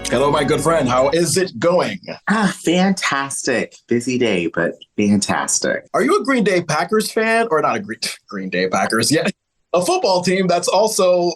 Hello, my good friend. How is it going? Fantastic. Busy day, but fantastic. Are you a Green Day Packers fan? Or not a Green Day Packers? Yeah. A football team that's also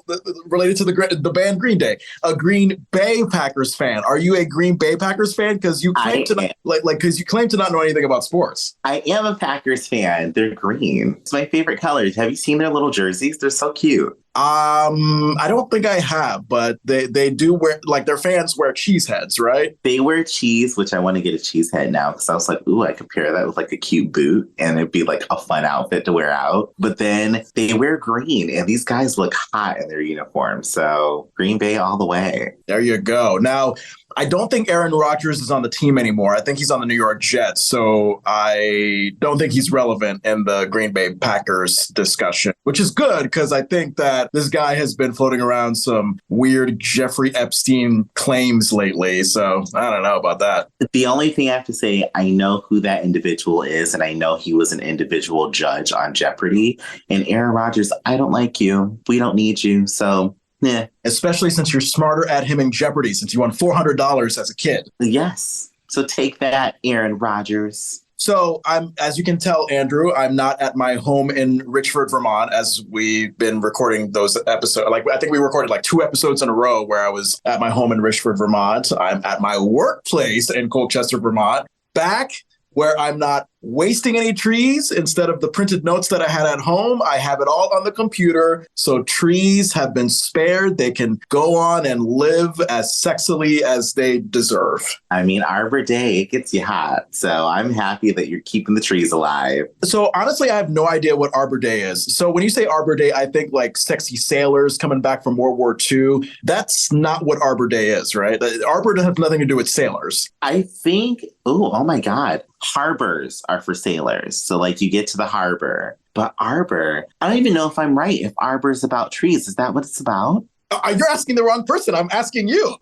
related to the band Green Day. A Green Bay Packers fan. Are you a Green Bay Packers fan? Because you claim to not, because you claim to not know anything about sports. I am a Packers fan. They're green. It's my favorite colors. Have you seen their little jerseys? They're so cute. I don't think I have, but they do wear, like, their fans wear cheese heads, right? They wear cheese, which I want to get a cheese head now because I was like, ooh, I could pair that with like a cute boot and it'd be like a fun outfit to wear out. But then they wear green and these guys look hot in their uniform. So Green Bay all the way. There you go. Now, I don't think Aaron Rodgers is on the team anymore. I think he's on the New York Jets. So I don't think he's relevant in the Green Bay Packers discussion, which is good because I think that this guy has been floating around some weird Jeffrey Epstein claims lately. So I don't know about that. The only thing I have to say, I know who that individual is, and I know he was an individual judge on Jeopardy. And Aaron Rodgers, I don't like you. We don't need you. So yeah. Especially since you're smarter at him in Jeopardy, since you won $400 as a kid. Yes. So take that, Aaron Rodgers. So as you can tell, Andrew, I'm not at my home in Richford, Vermont, as we've been recording those episodes. Like, I think we recorded like 2 episodes in a row where I was at my home in Richford, Vermont. I'm at my workplace in Colchester, Vermont, back where I'm not wasting any trees. Instead of the printed notes that I had at home, I have it all on the computer. So trees have been spared. They can go on and live as sexily as they deserve. I mean, Arbor Day, it gets you hot. So I'm happy that you're keeping the trees alive. So honestly, I have no idea what Arbor Day is. So when you say Arbor Day, I think like sexy sailors coming back from World War II. That's not what Arbor Day is, right? Arbor has nothing to do with sailors. I think, oh my God, harbors are for sailors. So like you get to the harbor, but arbor, I don't even know if I'm right. If arbor is about trees, is that what it's about? You're asking the wrong person. I'm asking you.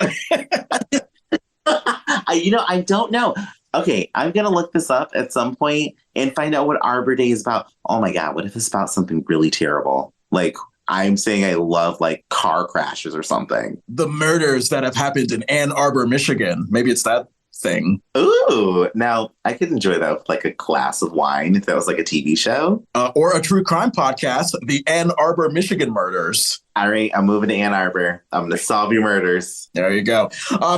I don't know. Okay, I'm going to look this up at some point and find out what Arbor Day is about. Oh my God, what if it's about something really terrible? Like, I'm saying I love like car crashes or something. The murders that have happened in Ann Arbor, Michigan. Maybe it's that thing. Ooh, now I could enjoy that with like a glass of wine if that was like a TV show. Or a true crime podcast, the Ann Arbor, Michigan murders. All right, I'm moving to Ann Arbor. I'm going to solve your murders. There you go.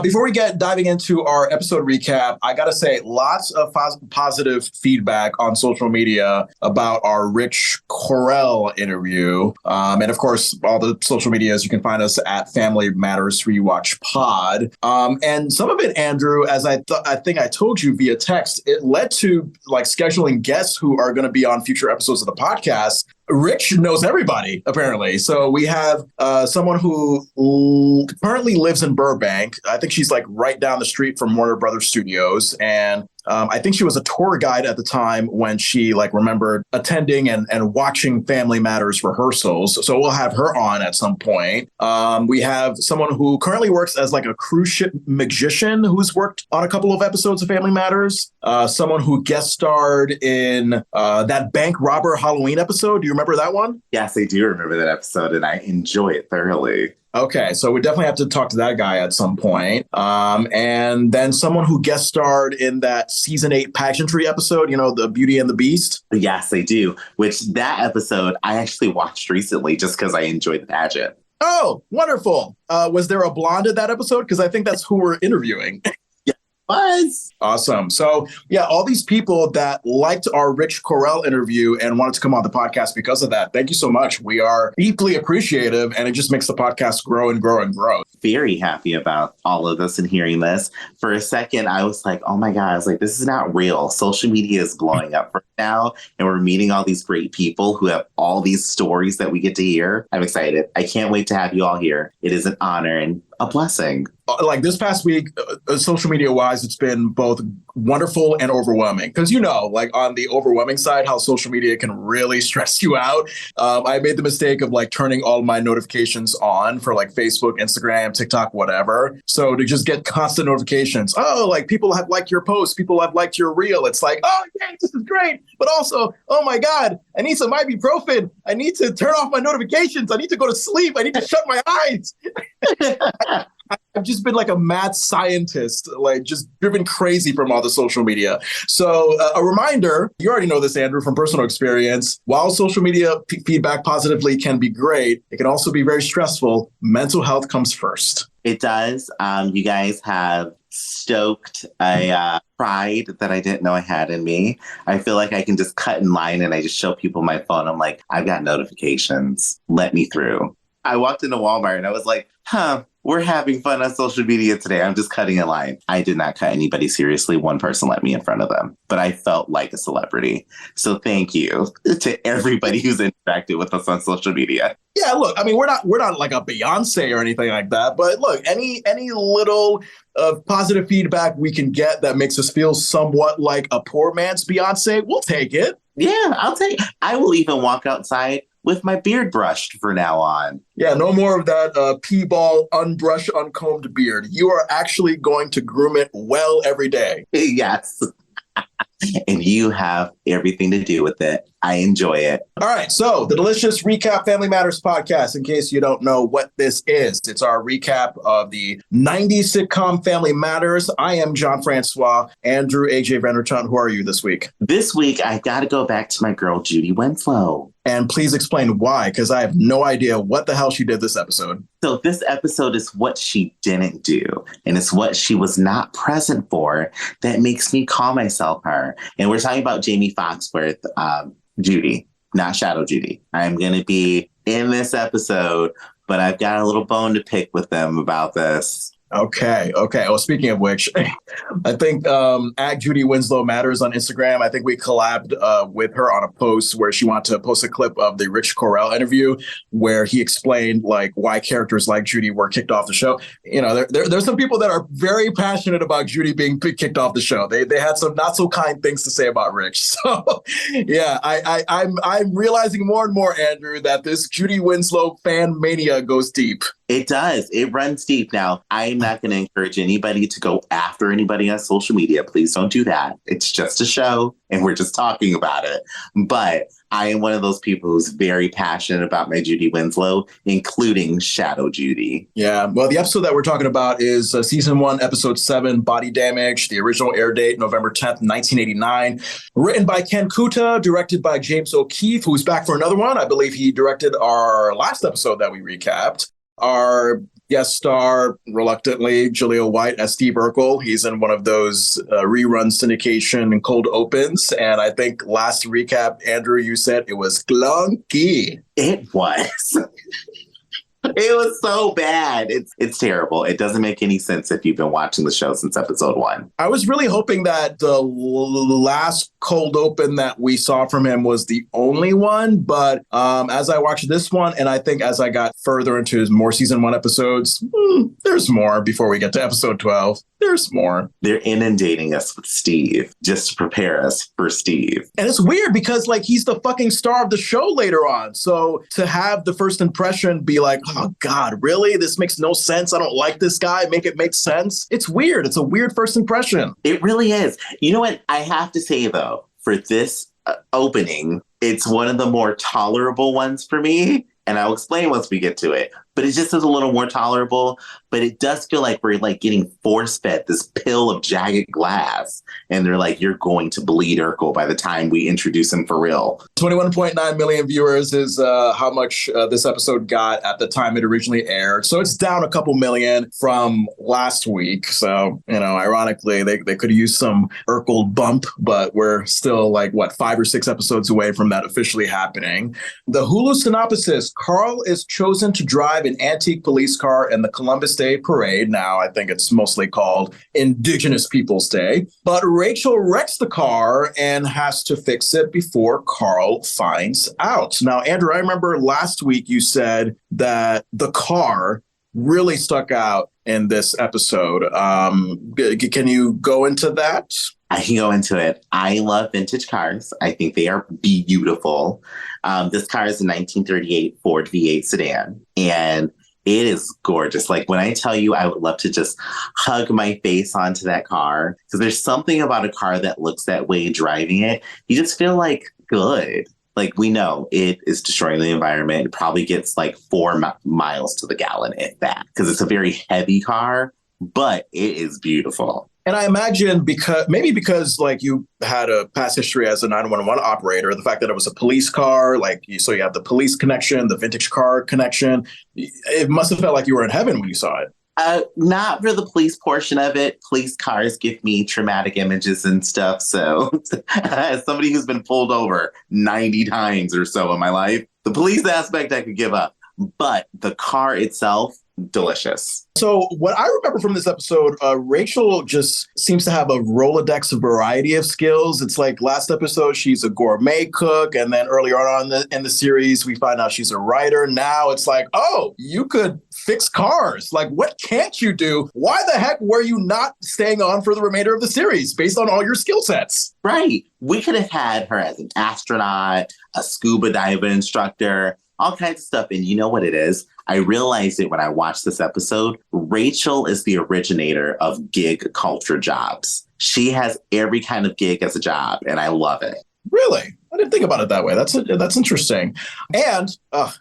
Before we get diving into our episode recap, I got to say lots of positive feedback on social media about our Rich Correll interview. And of course, all the social medias, you can find us at Family Matters Rewatch Pod. And some of it, Andrew, as I think I told you via text, it led to like scheduling guests who are going to be on future episodes of the podcast. Rich knows everybody, apparently. So we have someone who currently lives in Burbank. I think she's like right down the street from Warner Brothers Studios. And I think she was a tour guide at the time when she like remembered attending and watching Family Matters rehearsals. So we'll have her on at some point. We have someone who currently works as like a cruise ship magician who's worked on a couple of episodes of Family Matters. Someone who guest starred in that bank robber Halloween episode. Do you remember that one? Yes, I do remember that episode and I enjoy it thoroughly. Okay, so we definitely have to talk to that guy at some point. And then someone who guest starred in that season 8 pageantry episode, you know, the Beauty and the Beast. Yes, I do. Which that episode I actually watched recently just because I enjoyed the pageant. Oh, wonderful. Was there a blonde in that episode? Because I think that's who we're interviewing. Was. Awesome. So yeah, all these people that liked our Rich Correll interview and wanted to come on the podcast because of that. Thank you so much. We are deeply appreciative and it just makes the podcast grow and grow and grow. Very happy about all of this and hearing this. For a second, I was like, oh my God, I was like, this is not real. Social media is blowing up right now and we're meeting all these great people who have all these stories that we get to hear. I'm excited. I can't wait to have you all here. It is an honor and a blessing. Like this past week, social media wise, it's been both wonderful and overwhelming. Because, you know, like on the overwhelming side, how social media can really stress you out. I made the mistake of like turning all my notifications on for like Facebook, Instagram, TikTok, whatever. So to just get constant notifications. Oh, like people have liked your post. People have liked your reel. It's like, oh, yeah, this is great. But also, oh my God, I need some ibuprofen. I need to turn off my notifications. I need to go to sleep. I need to shut my eyes. I've just been like a mad scientist, like just driven crazy from all the social media. So a reminder, you already know this, Andrew, from personal experience. While social media feedback positively can be great, it can also be very stressful. Mental health comes first. It does. You guys have stoked a pride that I didn't know I had in me. I feel like I can just cut in line and I just show people my phone. I'm like, I've got notifications. Let me through. I walked into Walmart and I was like, we're having fun on social media today. I'm just cutting a line. I did not cut anybody seriously. One person let me in front of them, but I felt like a celebrity. So thank you to everybody who's interacted with us on social media. Yeah, look, I mean, we're not like a Beyonce or anything like that, but look, any little positive feedback we can get that makes us feel somewhat like a poor man's Beyonce, we'll take it. Yeah, I'll take it. I will even walk outside with my beard brushed for now on. Yeah, no more of that pea-ball, unbrushed, uncombed beard. You are actually going to groom it well every day. Yes. And you have everything to do with it. I enjoy it. All right. So the Delicious Recap Family Matters podcast, in case you don't know what this is, it's our recap of the 90s sitcom Family Matters. I am John Francois. Andrew AJ Vandertunt. Who are you this week? This week, I've got to go back to my girl, Judy Winslow. And please explain why, because I have no idea what the hell she did this episode. So this episode is what she didn't do, and it's what she was not present for that makes me call myself her. And we're talking about Jamie Foxworth, Judy, not Shadow Judy. I'm going to be in this episode, but I've got a little bone to pick with them about this. Okay. Well, speaking of which, I think at Judy Winslow Matters on Instagram, I think we collabed with her on a post where she wanted to post a clip of the Rich Correll interview where he explained like why characters like Judy were kicked off the show. You know, there's some people that are very passionate about Judy being kicked off the show. They had some not so kind things to say about Rich. So yeah, I'm realizing more and more, Andrew, that this Judy Winslow fan mania goes deep. It does. It runs deep. Now, I'm not going to encourage anybody to go after anybody on social media. Please don't do that. It's just a show and we're just talking about it. But I am one of those people who's very passionate about my Judy Winslow, including Shadow Judy. Yeah. Well, the episode that we're talking about is season 1, episode 7, Body Damage. The original air date, November 10th, 1989. Written by Ken Kuta, directed by James O'Keefe, who's back for another one. I believe he directed our last episode that we recapped. Our guest star, reluctantly, Jaleel White as Steve Urkel. He's in one of those rerun syndication and cold opens. And I think last recap, Andrew, you said it was clunky. It was. It was so bad. It's terrible. It doesn't make any sense if you've been watching the show since episode 1. I was really hoping that the last cold open that we saw from him was the only one. But as I watched this one, and I think as I got further into his more season 1 episodes, there's more before we get to episode 12. There's more. They're inundating us with Steve just to prepare us for Steve. And it's weird because like he's the fucking star of the show later on. So to have the first impression be like, oh God, really? This makes no sense. I don't like this guy. Make it make sense. It's weird. It's a weird first impression. It really is. You know what? I have to say though, for this opening, it's one of the more tolerable ones for me. And I'll explain once we get to it. But it just is a little more tolerable. But it does feel like we're like getting force-fed this pill of jagged glass. And they're like, you're going to bleed Urkel by the time we introduce him for real. 21.9 million viewers is how much this episode got at the time it originally aired. So it's down a couple million from last week. So, you know, ironically, they could have used some Urkel bump, but we're still like, 5 or 6 episodes away from that officially happening. The Hulu synopsis, Carl is chosen to drive an antique police car in the Columbus Day Parade. Now, I think it's mostly called Indigenous Peoples Day. But Rachel wrecks the car and has to fix it before Carl finds out. Now, Andrew, I remember last week you said that the car really stuck out in this episode. Can you go into that? I can go into it. I love vintage cars. I think they are beautiful. This car is a 1938 Ford V8 sedan, and it is gorgeous. Like when I tell you, I would love to just hug my face onto that car because there's something about a car that looks that way driving it. You just feel like good. Like, we know it is destroying the environment. It probably gets like 4 miles to the gallon, if that, because it's a very heavy car, but it is beautiful. And I imagine because like you had a past history as a 911 operator, the fact that it was a police car, so you have the police connection, the vintage car connection, it must have felt like you were in heaven when you saw it. Not for the police portion of it. Police cars give me traumatic images and stuff. So as somebody who's been pulled over 90 times or so in my life, the police aspect I could give up. But the car itself, delicious. So what I remember from this episode, Rachel just seems to have a Rolodex variety of skills. It's like last episode, she's a gourmet cook. And then earlier on in the series, we find out she's a writer. Now it's like, oh, you could fix cars. Like, what can't you do? Why the heck were you not staying on for the remainder of the series based on all your skill sets? Right. We could have had her as an astronaut, a scuba diver instructor, all kinds of stuff. And you know what it is? I realized it when I watched this episode. Rachel is the originator of gig culture jobs. She has every kind of gig as a job, and I love it. Really? I didn't think about it that way. That's interesting. And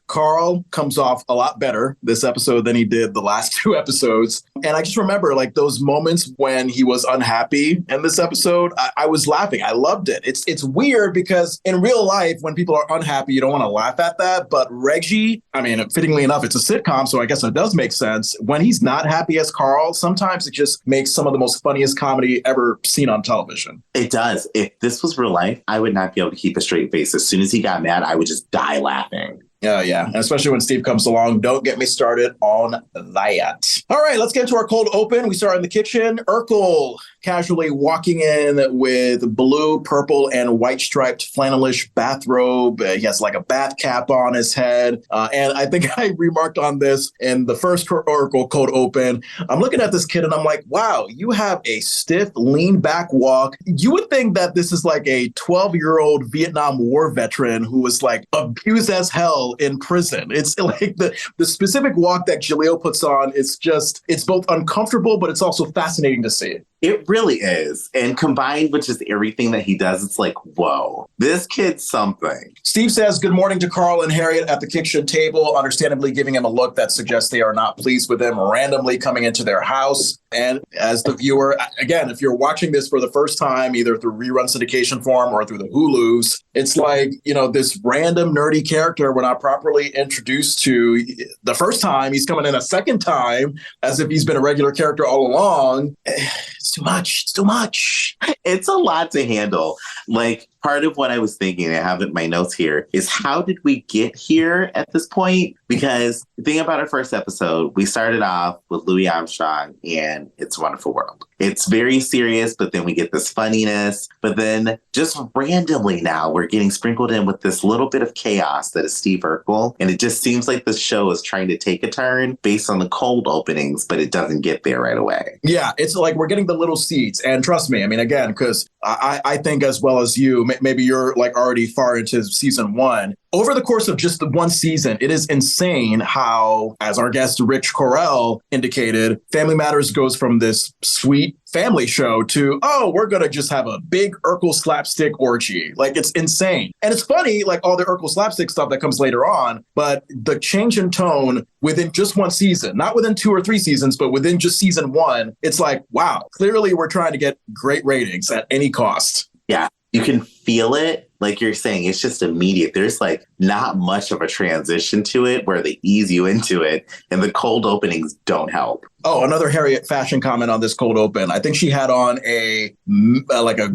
Carl comes off a lot better this episode than he did the last 2 episodes. And I just remember like those moments when he was unhappy in this episode, I was laughing. I loved it. It's weird because in real life, when people are unhappy, you don't want to laugh at that. But Reggie, I mean, fittingly enough, it's a sitcom, so I guess it does make sense. When he's not happy as Carl, sometimes it just makes some of the most funniest comedy ever seen on television. It does. If this was real life, I would not be able to keep a straight face. As soon as he got mad, I would just die laughing. Yeah. And especially when Steve comes along. Don't get me started on that. All right, let's get into our cold open. We start in the kitchen. Urkel casually walking in with blue, purple, and white striped flannelish bathrobe. He has like a bath cap on his head. And I think I remarked on this in the first Urkel cold open. I'm looking at this kid and I'm like, wow, you have a stiff, lean back walk. You would think that this is like a 12-year-old Vietnam War veteran who was like abused as hell in prison. It's like the specific walk that Jaleel puts on. It's both uncomfortable, but it's also fascinating to see. It really is. And combined with just everything that he does, it's like, whoa, this kid's something. Steve says good morning to Carl and Harriette at the kitchen table, understandably giving him a look that suggests they are not pleased with him randomly coming into their house. And as the viewer, again, if you're watching this for the first time, either through rerun syndication form or through the Hulus, it's like, this random nerdy character we're not properly introduced to the first time. He's coming in a second time as if he's been a regular character all along. It's too much. It's too much. It's a lot to handle. Like, part of what I was thinking, I have it in my notes here, is how did we get here at this point? Because the thing about our first episode, we started off with Louis Armstrong and It's a Wonderful World. It's very serious, but then we get this funniness. But then just randomly now, we're getting sprinkled in with this little bit of chaos that is Steve Urkel. And it just seems like the show is trying to take a turn based on the cold openings, but it doesn't get there right away. Yeah, it's like we're getting the little seeds. And trust me, I mean, again, because I think as well as you, maybe you're like already far into season 1. Over the course of just the one season, it is insane how, as our guest Rich Correll indicated, Family Matters goes from this sweet family show to, oh, we're going to just have a big Urkel slapstick orgy. Like, it's insane. And it's funny, like all the Urkel slapstick stuff that comes later on, but the change in tone within just one season, not within 2 or 3 seasons, but within just season 1, it's like, wow, clearly we're trying to get great ratings at any cost. Yeah, you can feel it. Like you're saying, it's just immediate. There's like not much of a transition to it where they ease you into it, and the cold openings don't help. Oh, another Harriette fashion comment on this cold open. I think she had on a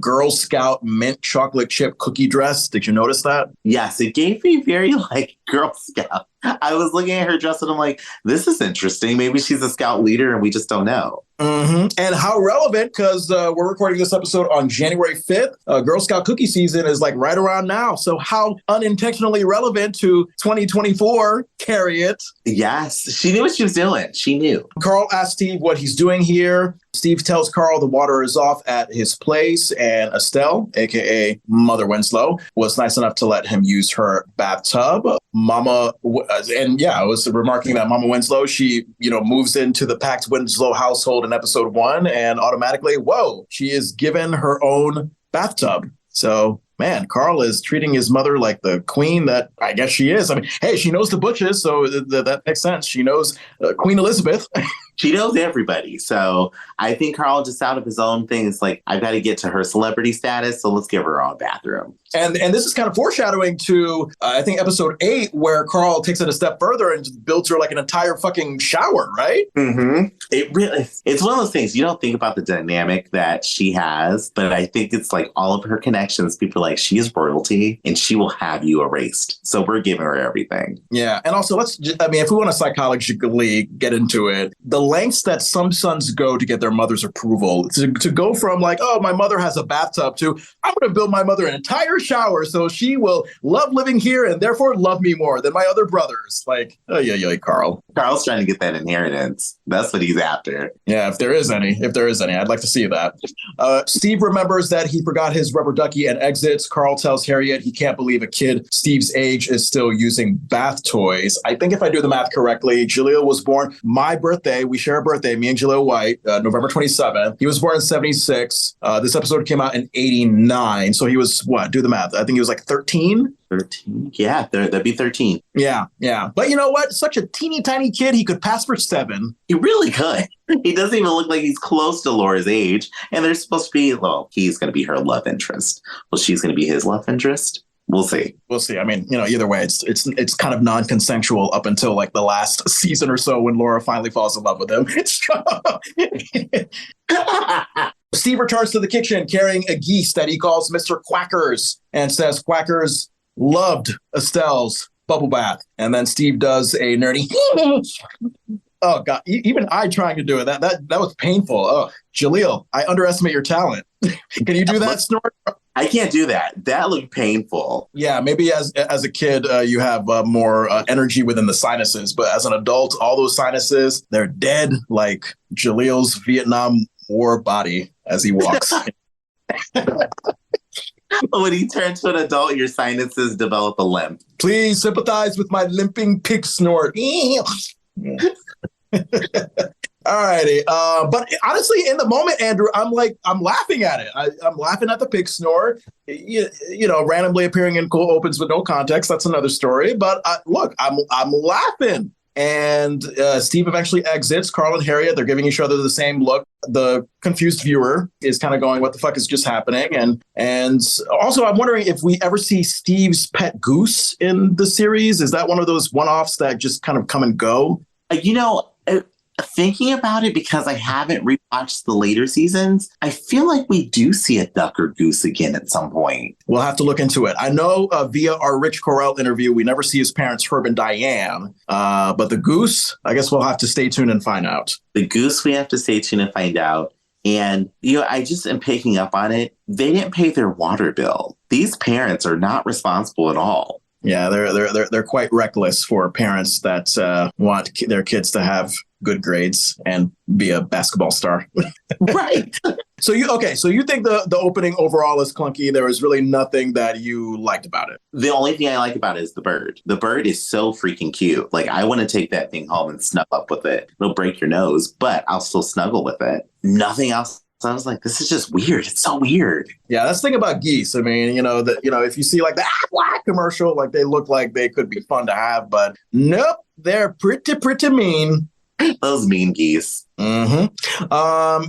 Girl Scout mint chocolate chip cookie dress. Did you notice that? Yes, it gave me very like Girl Scout. I was looking at her dress and I'm like, this is interesting. Maybe she's a Scout leader and we just don't know. Mm-hmm. And how relevant, because we're recording this episode on January 5th. Girl Scout cookie season is like right around now. So how unintentionally relevant to 2024, Harriette? Yes, she knew what she was doing. She knew. Carl asks Steve what he's doing here. Steve tells Carl the water is off at his place, and Estelle, a.k.a. Mother Winslow, was nice enough to let him use her bathtub. I was remarking that Mama Winslow, she, moves into the packed Winslow household in episode 1, and automatically, whoa, she is given her own bathtub. So man, Carl is treating his mother like the queen that I guess she is. I mean, hey, she knows the Butches, so that makes sense. She knows Queen Elizabeth. She knows everybody. So I think Carl, just out of his own thing, is like, I've got to get to her celebrity status, so let's give her our own bathroom. And this is kind of foreshadowing to, I think, episode 8, where Carl takes it a step further and just builds her like an entire fucking shower, right? Mm-hmm. It's one of those things, you don't think about the dynamic that she has, but I think it's like all of her connections, people are like, she is royalty and she will have you erased. So we're giving her everything. Yeah. And also, if we want to psychologically get into it, the lengths that some sons go to get their mother's approval, to go from like, oh, my mother has a bathtub, to I'm going to build my mother an entire shower so she will love living here and therefore love me more than my other brothers. Like, oh, yeah, Carl. Carl's trying to get that inheritance. That's what he's after. Yeah, if there is any, I'd like to see that. Steve remembers that he forgot his rubber ducky and exits. Carl tells Harriette he can't believe a kid Steve's age is still using bath toys. I think if I do the math correctly, Jaleel was born my birthday. We share a birthday, me and Jaleel White, November 27th. He was born in 76. This episode came out in 89. So he was, what? Do the math. I think he was like 13. 13? Yeah, that'd be 13. Yeah. But you know what? Such a teeny tiny kid, he could pass for 7. He really could. He doesn't even look like he's close to Laura's age. And they're supposed to be, well, he's going to be her love interest. Well, she's going to be his love interest. We'll see. I mean, either way, it's kind of non-consensual up until like the last season or so when Laura finally falls in love with him. Steve returns to the kitchen carrying a geese that he calls Mr. Quackers and says Quackers loved Estelle's bubble bath. And then Steve does a nerdy oh God, even I trying to do it, that was painful. Oh, Jaleel, I underestimate your talent. Can you do that, Snort? I can't do that. That looked painful. Yeah, maybe as a kid, you have more energy within the sinuses. But as an adult, all those sinuses, they're dead like Jaleel's Vietnam War body as he walks. When he turns to an adult, your sinuses develop a limp. Please sympathize with my limping pig snort. All righty. But honestly, in the moment, Andrew, I'm laughing at it. I'm laughing at the pig snore. Randomly appearing in cold opens with no context. That's another story. But look, I'm laughing. And Steve eventually exits. Carl and Harriette, they're giving each other the same look. The confused viewer is kind of going, what the fuck is just happening? And also, I'm wondering if we ever see Steve's pet goose in the series. Is that one of those one-offs that just kind of come and go? Thinking about it, because I haven't rewatched the later seasons, I feel like we do see a duck or goose again at some point. We'll have to look into it. I know via our Rich Correll interview, we never see his parents, Herb and Diane. But the goose, I guess we'll have to stay tuned and find out. The goose, we have to stay tuned and find out. And, I just am picking up on it. They didn't pay their water bill. These parents are not responsible at all. Yeah, they're quite reckless for parents that want their kids to have good grades and be a basketball star. Right. So you think the opening overall is clunky. There was really nothing that you liked about it. The only thing I like about it is the bird. The bird is so freaking cute. Like, I want to take that thing home and snuggle up with it. It'll break your nose, but I'll still snuggle with it. Nothing else. So I was like, this is just weird. It's so weird. Yeah, that's the thing about geese. I mean, if you see like the commercial, like they look like they could be fun to have, but nope, they're pretty mean. Those mean geese. Mm-hmm.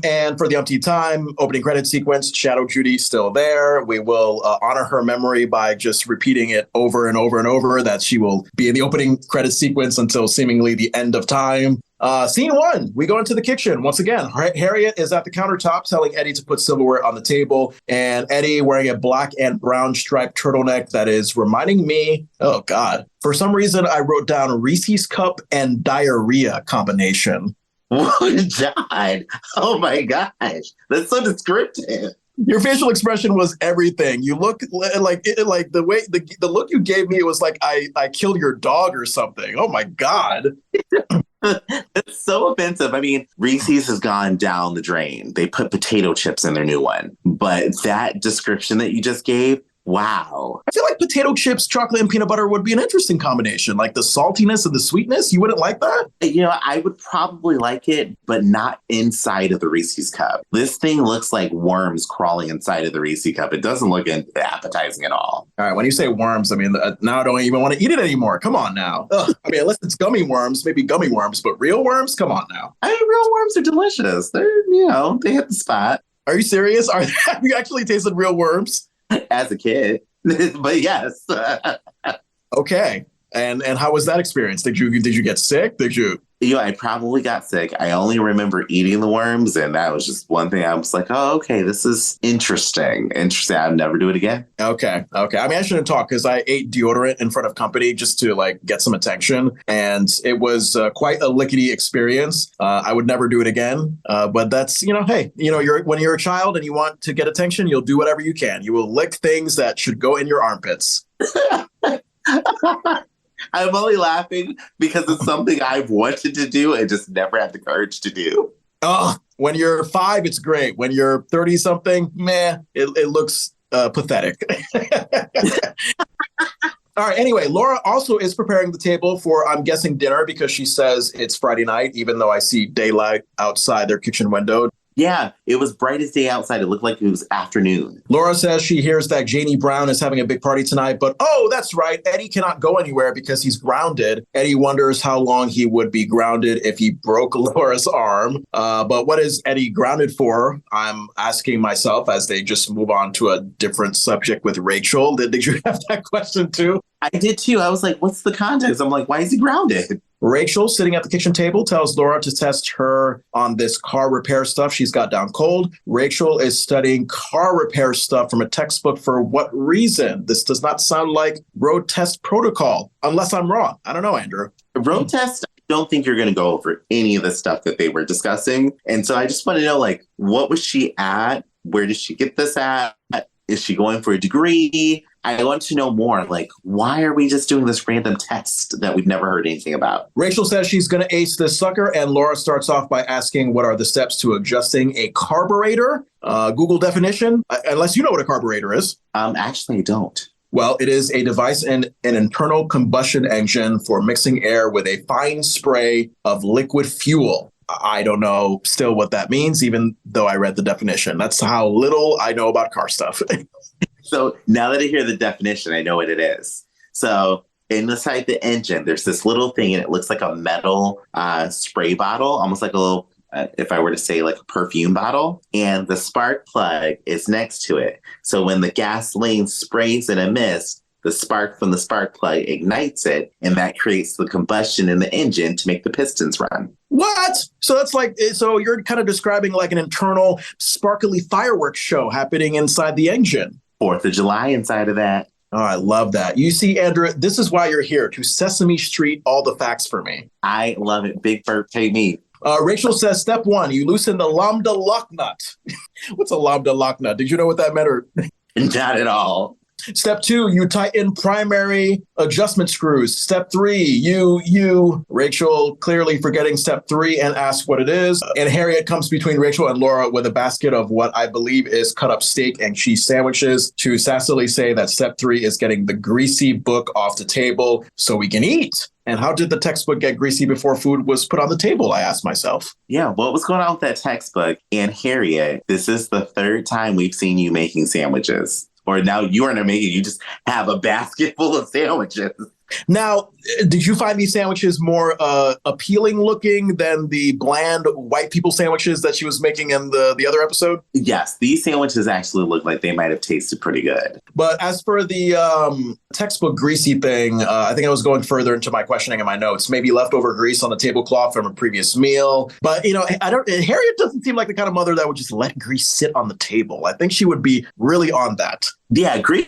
And for the umpteenth time, opening credit sequence, Shadow Judy still there. We will honor her memory by just repeating it over and over and over, that she will be in the opening credit sequence until seemingly the end of time. Scene 1, we go into the kitchen. Once again, Harriette is at the countertop telling Eddie to put silverware on the table, and Eddie wearing a black and brown striped turtleneck that is reminding me, oh God, for some reason I wrote down Reese's Cup and diarrhea combination. Oh, God. Oh my gosh. That's so descriptive. Your facial expression was everything. You look like the way the look you gave me, it was like I killed your dog or something. Oh my God. It's so offensive. I mean, Reese's has gone down the drain. They put potato chips in their new one. But that description that you just gave, Wow. I feel like potato chips, chocolate, and peanut butter would be an interesting combination. Like the saltiness and the sweetness. You wouldn't like that? I would probably like it, but not inside of the Reese's cup. This thing looks like worms crawling inside of the Reese's cup. It doesn't look appetizing at all. All right. When you say worms, I mean, now I don't even want to eat it anymore. Come on now. Ugh. I mean, unless it's gummy worms, maybe gummy worms, but real worms? Come on now. I mean, real worms are delicious. They're, they hit the spot. Are you serious? Have you actually tasted real worms? As a kid, but yes. Okay. And how was that experience? Did you get sick? I probably got sick. I only remember eating the worms, and that was just one thing. I was like, oh, okay, this is interesting. I'd never do it again. Okay. I mean, I shouldn't talk because I ate deodorant in front of company just to like get some attention. And it was quite a lickety experience. I would never do it again. But that's, hey, when you're a child and you want to get attention, you'll do whatever you can. You will lick things that should go in your armpits. I'm only laughing because it's something I've wanted to do and just never had the courage to do. Oh, when you're 5, it's great. When you're 30 something, it looks pathetic. All right. Anyway, Laura also is preparing the table for, I'm guessing, dinner because she says it's Friday night, even though I see daylight outside their kitchen window. Yeah, it was bright as day outside. It looked like it was afternoon. Laura says she hears that Janie Brown is having a big party tonight, but that's right. Eddie cannot go anywhere because he's grounded. Eddie wonders how long he would be grounded if he broke Laura's arm. But what is Eddie grounded for? I'm asking myself as they just move on to a different subject with Rachel. Did you have that question too? I did too. I was like, what's the context? I'm like, why is he grounded? Rachel, sitting at the kitchen table, tells Laura to test her on this car repair stuff she's got down cold. Rachel is studying car repair stuff from a textbook. For what reason? This does not sound like road test protocol, unless I'm wrong. I don't know, Andrew. Road test, I don't think you're going to go over any of the stuff that they were discussing. And so I just want to know, like, what was she at? Where did she get this at? Is she going for a degree? I want to know more. Like, why are we just doing this random test that we've never heard anything about? Rachel says she's going to ace this sucker, and Laura starts off by asking what are the steps to adjusting a carburetor? Google definition, unless you know what a carburetor is. Actually, I don't. Well, it is a device in an internal combustion engine for mixing air with a fine spray of liquid fuel. I don't know still what that means, even though I read the definition. That's how little I know about car stuff. So now that I hear the definition, I know what it is. So inside the engine, there's this little thing, and it looks like a metal spray bottle, almost like a little, if I were to say like a perfume bottle. And the spark plug is next to it. So when the gasoline sprays in a mist, the spark from the spark plug ignites it, and that creates the combustion in the engine to make the pistons run. What? So that's like, so you're kind of describing like an internal sparkly fireworks show happening inside the engine. 4th of July inside of that. Oh, I love that. You see, Andrew, this is why you're here, to Sesame Street all the facts for me. I love it. Big Bird, pay me. Rachel says, step 1, you loosen the lambda lock nut. What's a lambda lock nut? Did you know what that meant? Or not at all. Step 2, you tighten primary adjustment screws. Step 3, Rachel clearly forgetting step 3 and asks what it is. And Harriette comes between Rachel and Laura with a basket of what I believe is cut up steak and cheese sandwiches to sassily say that step 3 is getting the greasy book off the table so we can eat. And how did the textbook get greasy before food was put on the table, I asked myself. Yeah, what was going on with that textbook? And Harriette, this is the 3rd time we've seen you making sandwiches. Or now you aren't making, you just have a basket full of sandwiches. Now, did you find these sandwiches more appealing looking than the bland white people sandwiches that she was making in the other episode? Yes, these sandwiches actually look like they might have tasted pretty good. But as for the textbook greasy thing, I think I was going further into my questioning in my notes. Maybe leftover grease on the tablecloth from a previous meal. But, Harriette doesn't seem like the kind of mother that would just let grease sit on the table. I think she would be really on that. Yeah, grease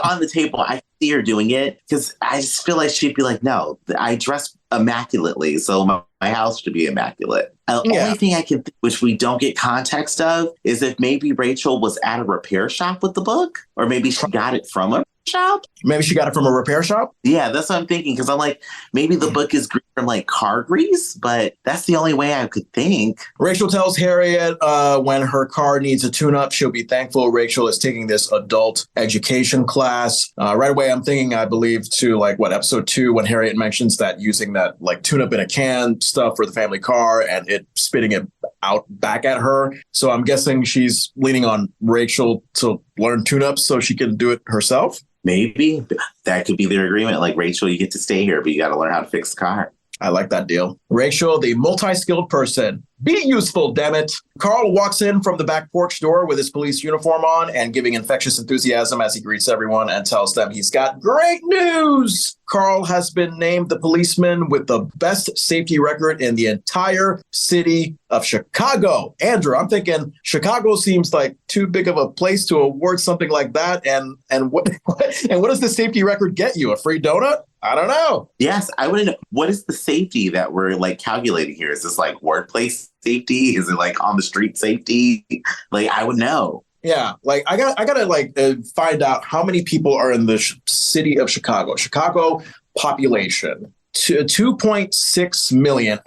on the table. I see her doing it because I just feel like she'd be like, no, I dress immaculately, so my house should be immaculate. The only thing I can think, which we don't get context of, is if maybe Rachel was at a repair shop with the book, or maybe she got it from a shop? Maybe she got it from a repair shop? Yeah, that's what I'm thinking. Because I'm like, maybe the book is grease from like car grease, but that's the only way I could think. Rachel tells Harriet when her car needs a tune-up, she'll be thankful Rachel is taking this adult education class. Right away, I'm thinking, I believe, to like episode 2, when Harriet mentions that using that like tune-up in a can stuff for the family car and it spitting it out back at her. So I'm guessing she's leaning on Rachel to learn tune-ups so she can do it herself. Maybe that could be their agreement. Like, Rachel, you get to stay here, but you got to learn how to fix the car. I like that deal. Rachel, the multi-skilled person. Be useful, damn it. Carl walks in from the back porch door with his police uniform on and giving infectious enthusiasm as he greets everyone and tells them he's got great news. Carl has been named the policeman with the best safety record in the entire city of Chicago. Andrew, I'm thinking Chicago seems like too big of a place to award something like that. And what does the safety record get you? A free donut? I don't know. Yes, I want to know, what is the safety that we're like calculating here? Is this like workplace safety? Is it like on the street safety? Like, I would know. Yeah, like I gotta find out how many people are in the city of Chicago. Chicago population to 2.6 million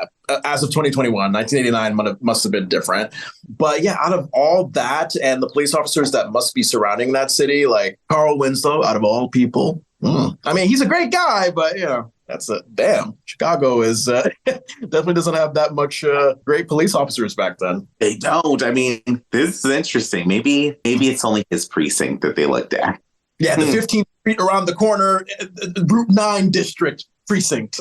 as of 2021. 1989 must have been different. But yeah, out of all that and the police officers that must be surrounding that city, like Carl Winslow, out of all people. I mean, he's a great guy, but that's damn. Chicago is definitely doesn't have that much great police officers back then. They don't. I mean, this is interesting. Maybe it's only his precinct that they looked at. Yeah, the 15th Street around the corner, Route 9 district precinct.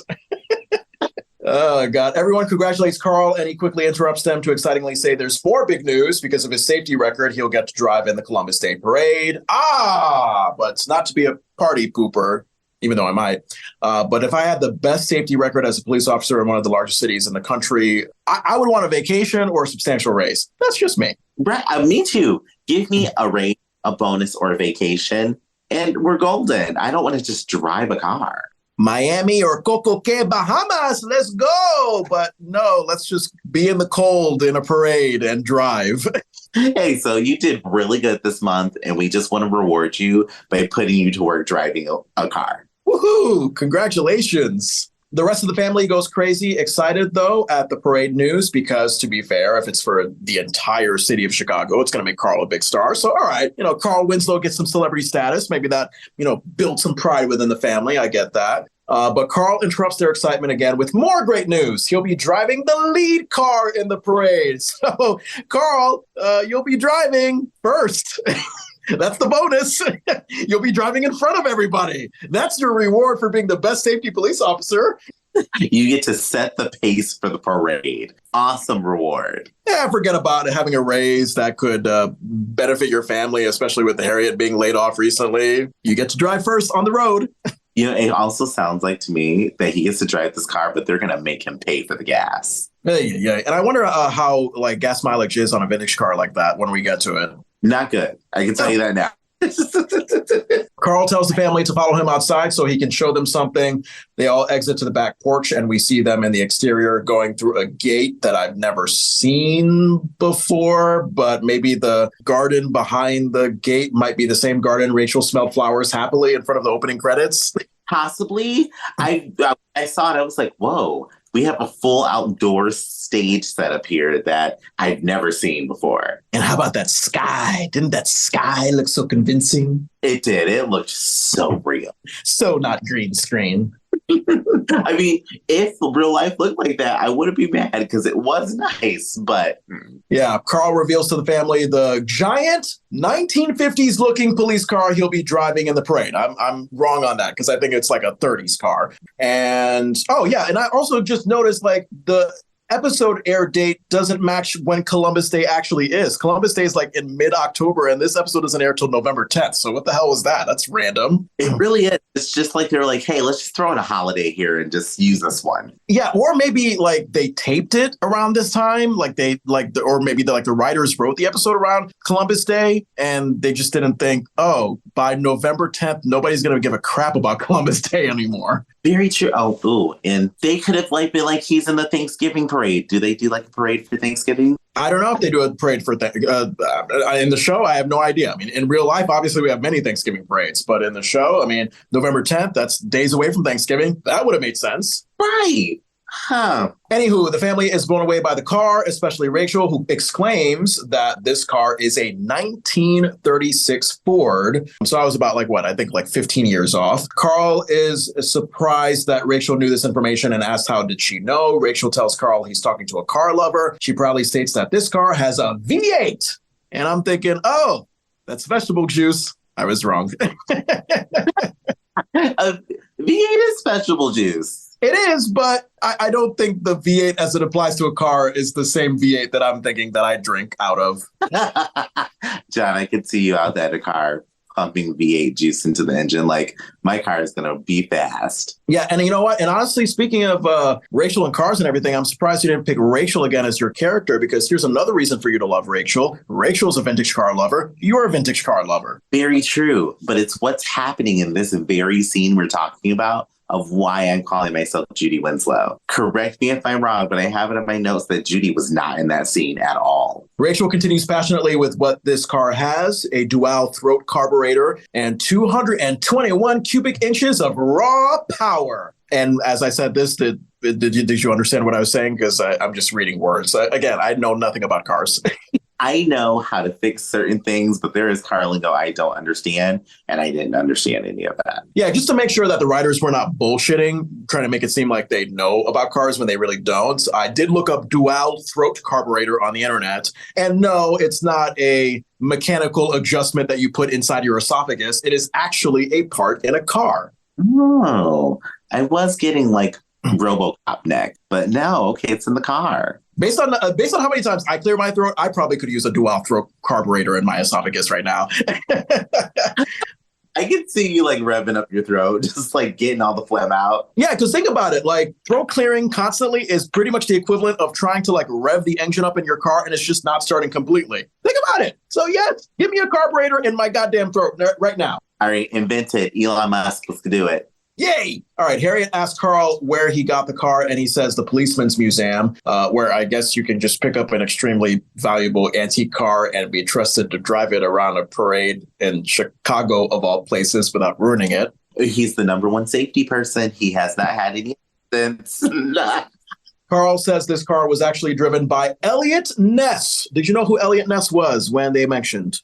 Oh, God. Everyone congratulates Carl, and he quickly interrupts them to excitingly say there's 4 big news. Because of his safety record, he'll get to drive in the Columbus Day Parade. But not to be a party pooper, even though I might. But if I had the best safety record as a police officer in one of the largest cities in the country, I would want a vacation or a substantial raise. That's just me. Right. Me too. Give me a raise, a bonus, or a vacation, and we're golden. I don't want to just drive a car. Miami or Coco Cay, Bahamas, let's go. But no, let's just be in the cold in a parade and drive. Hey, so you did really good this month, and we just want to reward you by putting you to work driving a car. Woohoo! Congratulations. The rest of the family goes crazy, excited, though, at the parade news, because, to be fair, if it's for the entire city of Chicago, it's going to make Carl a big star. So, all right, Carl Winslow gets some celebrity status. Maybe that, builds some pride within the family. I get that. But Carl interrupts their excitement again with more great news. He'll be driving the lead car in the parade. So, Carl, you'll be driving first. That's the bonus. You'll be driving in front of everybody. That's your reward for being the best safety police officer. You get to set the pace for the parade. Awesome reward. Yeah, forget about having a raise that could benefit your family, especially with Harriet being laid off recently. You get to drive first on the road. It also sounds like to me that he gets to drive this car, but they're going to make him pay for the gas. Yeah. And I wonder how gas mileage is on a vintage car like that when we get to it. Not good. I can tell you that now. Carl tells the family to follow him outside so he can show them something. They all exit to the back porch, and we see them in the exterior going through a gate that I've never seen before, but maybe the garden behind the gate might be the same garden Rachel smelled flowers happily in front of the opening credits. Possibly. I saw it. I was like, whoa. We have a full outdoor stage setup here that I've never seen before. And how about that sky? Didn't that sky look so convincing? It did. It looked so real. So not green screen. I mean, if real life looked like that, I wouldn't be mad because it was nice, but... Yeah, Carl reveals to the family the giant 1950s looking police car he'll be driving in the parade. I'm wrong on that because I think it's like a 30s car. And, and I also just noticed like the episode air date doesn't match when Columbus Day actually is. Columbus Day is like in mid-October, and this episode doesn't air till November 10th. So what the hell was that? That's random. It really is. It's just like they're like, hey, let's just throw in a holiday here and just use this one. Yeah, or maybe like they taped it around this time, or maybe the writers wrote the episode around Columbus Day, and they just didn't think, by November 10th, nobody's going to give a crap about Columbus Day anymore. Very true. Oh, ooh. And they could have like been like he's in the Thanksgiving parade. Do they do like a parade for Thanksgiving? I don't know if they do a parade for in the show. I have no idea. I mean, in real life, obviously, we have many Thanksgiving parades, but in the show, I mean, November 10th, that's days away from Thanksgiving. That would have made sense. Right. Huh. Anywho, the family is blown away by the car, especially Rachel, who exclaims that this car is a 1936 Ford. So I was about like, what, I think like 15 years off. Carl is surprised that Rachel knew this information and asks how did she know. Rachel tells Carl he's talking to a car lover. She proudly states that this car has a V8. And I'm thinking, oh, that's vegetable juice. I was wrong. V8 is vegetable juice. It is, but I don't think the V8 as it applies to a car is the same V8 that I'm thinking that I drink out of. John, I could see you out there in a car pumping V8 juice into the engine. Like, my car is going to be fast. Yeah, and you know what? And honestly, speaking of Rachel and cars and everything, I'm surprised you didn't pick Rachel again as your character, because here's another reason for you to love Rachel. Rachel's a vintage car lover. You're a vintage car lover. Very true. But it's what's happening in this very scene we're talking about of why I'm calling myself Judy Winslow. Correct me if I'm wrong, but I have it in my notes that Judy was not in that scene at all. Rachel continues passionately with what this car has: a dual throat carburetor and 221 cubic inches of raw power. And as I said this, did you understand what I was saying? Because I'm just reading words. Again, I know nothing about cars. I know how to fix certain things, but there is car lingo I don't understand, and I didn't understand any of that. Yeah, just to make sure that the writers were not bullshitting, trying to make it seem like they know about cars when they really don't. I did look up dual throat carburetor on the internet, and no, it's not a mechanical adjustment that you put inside your esophagus. It is actually a part in a car. Oh, I was getting like RoboCop neck, but no, okay, it's in the car. Based on how many times I clear my throat, I probably could use a dual throat carburetor in my esophagus right now. I can see you like revving up your throat, just like getting all the phlegm out. Yeah, because think about it. Like, throat clearing constantly is pretty much the equivalent of trying to like rev the engine up in your car and it's just not starting completely. Think about it. So yes, give me a carburetor in my goddamn throat right now. All right, invent it. Elon Musk, let's do it. Yay! All right, Harriet asked Carl where he got the car, and he says the Policeman's Museum, where I guess you can just pick up an extremely valuable antique car and be trusted to drive it around a parade in Chicago, of all places, without ruining it. He's the number one safety person. He has not had any accidents. Carl says this car was actually driven by Elliot Ness. Did you know who Elliot Ness was when they mentioned?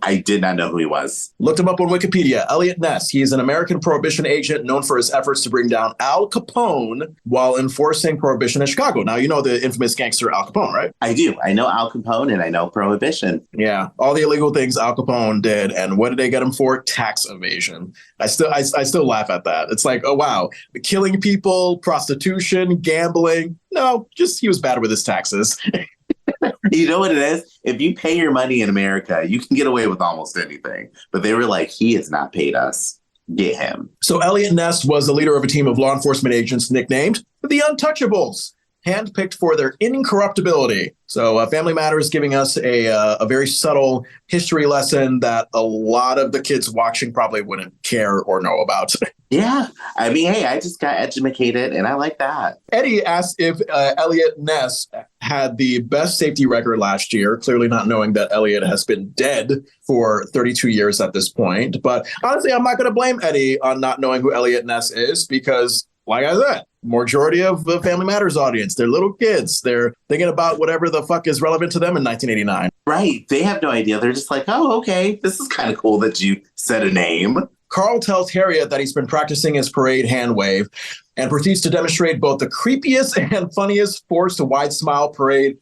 I did not know who he was. Looked him up on Wikipedia. Elliot Ness. He is an American prohibition agent known for his efforts to bring down Al Capone while enforcing prohibition in Chicago. Now, you know the infamous gangster Al Capone, right? I do. I know Al Capone and I know prohibition. Yeah, all the illegal things Al Capone did. And what did they get him for? Tax evasion. I still laugh at that. It's like, oh, wow. Killing people, prostitution, gambling. No, just he was bad with his taxes. You know what it is? If you pay your money in America, you can get away with almost anything. But they were like, he has not paid us. Get him. So Elliot Ness was the leader of a team of law enforcement agents nicknamed the Untouchables, handpicked for their incorruptibility. So Family Matters giving us a very subtle history lesson that a lot of the kids watching probably wouldn't care or know about. Yeah. I mean, hey, I just got educated and I like that. Eddie asked if Elliot Ness had the best safety record last year, clearly not knowing that Elliot has been dead for 32 years at this point. But honestly, I'm not going to blame Eddie on not knowing who Elliot Ness is because, like I said, majority of the Family Matters audience, they're little kids. They're thinking about whatever the fuck is relevant to them in 1989. Right. They have no idea. They're just like, oh, okay, this is kind of cool that you said a name. Carl tells Harriet that he's been practicing his parade hand wave and proceeds to demonstrate both the creepiest and funniest forced wide smile parade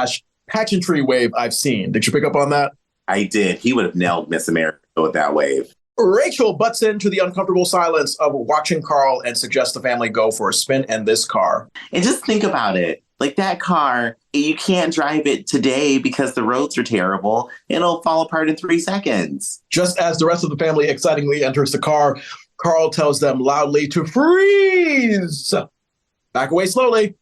/ pageantry wave I've seen. Did you pick up on that? I did. He would have nailed Miss America with that wave. Rachel butts into the uncomfortable silence of watching Carl and suggests the family go for a spin in this car. And just think about it. Like that car, you can't drive it today because the roads are terrible. It'll fall apart in 3 seconds. Just as the rest of the family excitingly enters the car, Carl tells them loudly to freeze. Back away slowly.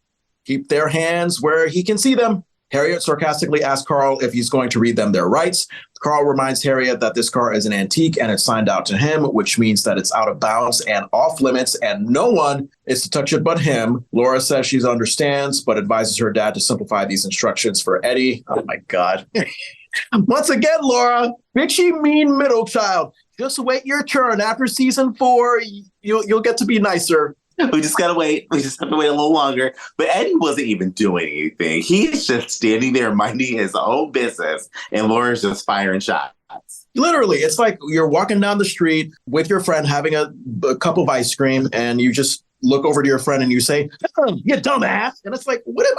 Keep their hands where he can see them. Harriet sarcastically asks Carl if he's going to read them their rights. Carl reminds Harriet that this car is an antique and it's signed out to him, which means that it's out of bounds and off limits and no one is to touch it but him. Laura says she understands, but advises her dad to simplify these instructions for Eddie. Oh my God. Once again, Laura, bitchy, mean middle child. Just wait your turn. After season 4, you'll get to be nicer. We just gotta wait. We just have to wait a little longer. But Eddie wasn't even doing anything. He's just standing there minding his own business, and Laura's just firing shots. Literally, it's like you're walking down the street with your friend having a cup of ice cream, and you just look over to your friend and you say, "You dumbass!" And it's like, what did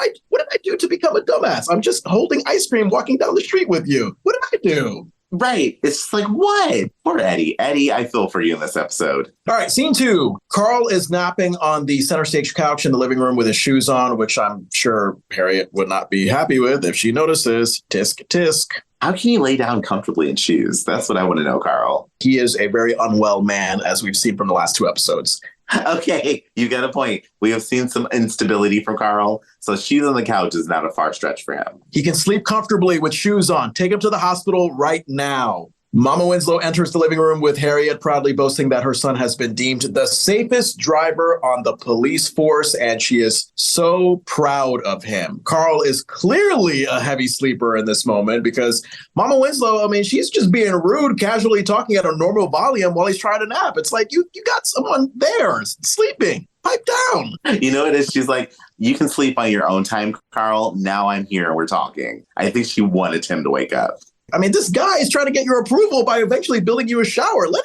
I do to become a dumbass? I'm just holding ice cream, walking down the street with you. What did I do? Right. It's just like, what? Poor Eddie. Eddie, I feel for you in this episode. All right, scene 2. Carl is napping on the center stage couch in the living room with his shoes on, which I'm sure Harriet would not be happy with if she notices. Tisk, tisk. How can you lay down comfortably in shoes? That's what I want to know, Carl. He is a very unwell man, as we've seen from the last 2 episodes. Okay, you got a point. We have seen some instability from Carl, so shoes on the couch is not a far stretch for him. He can sleep comfortably with shoes on. Take him to the hospital right now. Mama Winslow enters the living room with Harriet, proudly boasting that her son has been deemed the safest driver on the police force, and she is so proud of him. Carl is clearly a heavy sleeper in this moment because Mama Winslow, I mean, she's just being rude, casually talking at a normal volume while he's trying to nap. It's like, you got someone there sleeping. Pipe down. You know what it is? She's like, you can sleep on your own time, Carl. Now I'm here and we're talking. I think she wanted him to wake up. I mean, this guy is trying to get your approval by eventually building you a shower. Let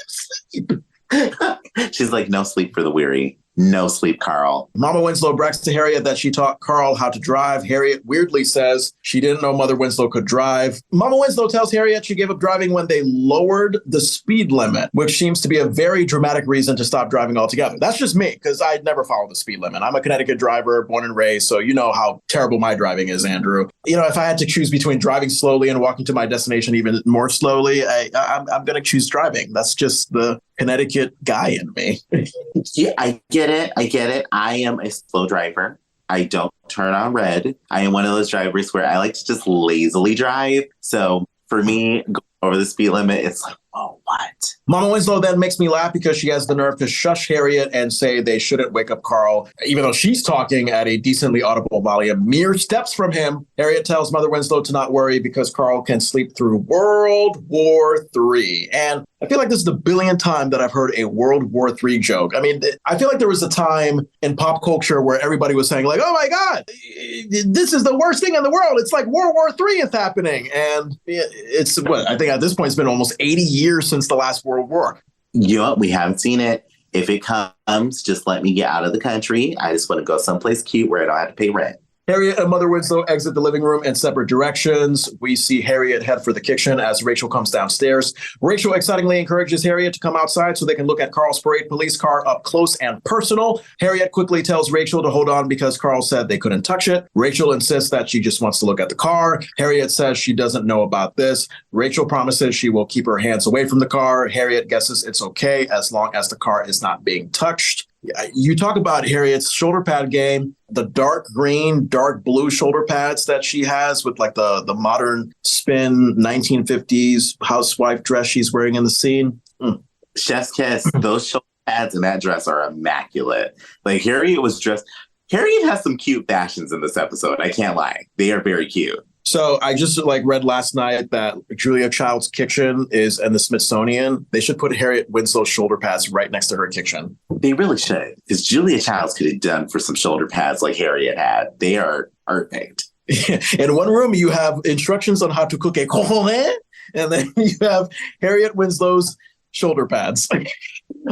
him sleep. She's like, no sleep for the weary. No sleep, Carl. Mama Winslow brags to Harriet that she taught Carl how to drive. Harriet weirdly says she didn't know Mother Winslow could drive. Mama Winslow tells Harriet she gave up driving when they lowered the speed limit, which seems to be a very dramatic reason to stop driving altogether. That's just me, because I'd never follow the speed limit. I'm a Connecticut driver, born and raised, so you know how terrible my driving is, Andrew. You know, if I had to choose between driving slowly and walking to my destination even more slowly, I'm going to choose driving. That's just the Connecticut guy in me. Yeah, I get it. I am a slow driver. I don't turn on red. I am one of those drivers where I like to just lazily drive. So for me, going over the speed limit, it's like, oh, what? Mama Winslow then makes me laugh because she has the nerve to shush Harriet and say they shouldn't wake up Carl, even though she's talking at a decently audible volume, mere steps from him. Harriet tells Mother Winslow to not worry because Carl can sleep through World War III. And I feel like this is the billionth time that I've heard a World War III joke. I mean, I feel like there was a time in pop culture where everybody was saying like, oh my God, this is the worst thing in the world. It's like World War III is happening. And it's what I think at this point it's been almost 80 years since the last World War. You know, we haven't seen it. If it comes, just let me get out of the country. I just want to go someplace cute where I don't have to pay rent. Harriet and Mother Winslow exit the living room in separate directions. We see Harriet head for the kitchen as Rachel comes downstairs. Rachel excitingly encourages Harriet to come outside so they can look at Carl's parade police car up close and personal. Harriet quickly tells Rachel to hold on because Carl said they couldn't touch it. Rachel insists that she just wants to look at the car. Harriet says she doesn't know about this. Rachel promises she will keep her hands away from the car. Harriet guesses it's okay as long as the car is not being touched. You talk about Harriet's shoulder pad game, the dark green, dark blue shoulder pads that she has with like the modern spin 1950s housewife dress she's wearing in the scene. Chef's kiss. Those shoulder pads in that dress are immaculate. Like Harriet has some cute fashions in this episode. I can't lie. They are very cute. So I just read last night that Julia Child's kitchen is in the Smithsonian. They should put Harriet Winslow's shoulder pads right next to her kitchen. They really should, because Julia Childs could have done for some shoulder pads like Harriet had. They are perfect. In one room, you have instructions on how to cook a cojones, and then you have Harriet Winslow's shoulder pads.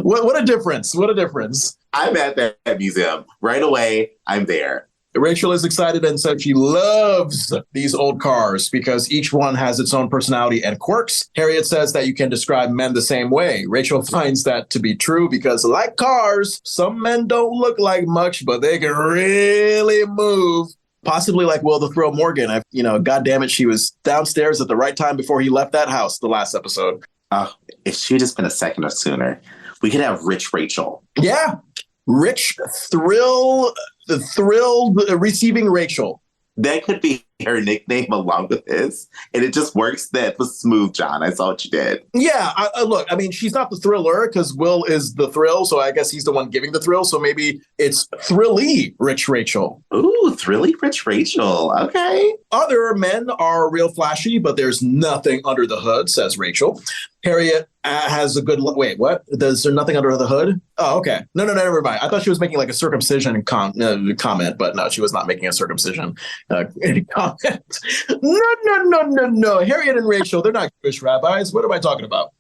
What a difference. What a difference. I'm at that museum. Right away, I'm there. Rachel is excited and said she loves these old cars because each one has its own personality and quirks. Harriet says that you can describe men the same way. Rachel finds that to be true because, like cars, some men don't look like much, but they can really move. Possibly like Will the Thrill Morgan. God damn it, she was downstairs at the right time before he left that house the last episode. Oh, if she'd just been a second or sooner, we could have Rich Rachel. Yeah. Rich, thrilled receiving Rachel. That could be her nickname along with his. And it just works. That was smooth, John. I saw what you did. Yeah, look, I mean, she's not the thriller because Will is the thrill. So I guess he's the one giving the thrill. So maybe it's thrilly Rich Rachel. Ooh, thrilly Rich Rachel. Okay. Other men are real flashy, but there's nothing under the hood, says Rachel. Harriette has a good wait, what? Is there nothing under the hood? Oh, okay. No, never mind. I thought she was making like a circumcision comment, but no, she was not making a circumcision comment. No. Harriette and Rachel, they're not Jewish rabbis. What am I talking about?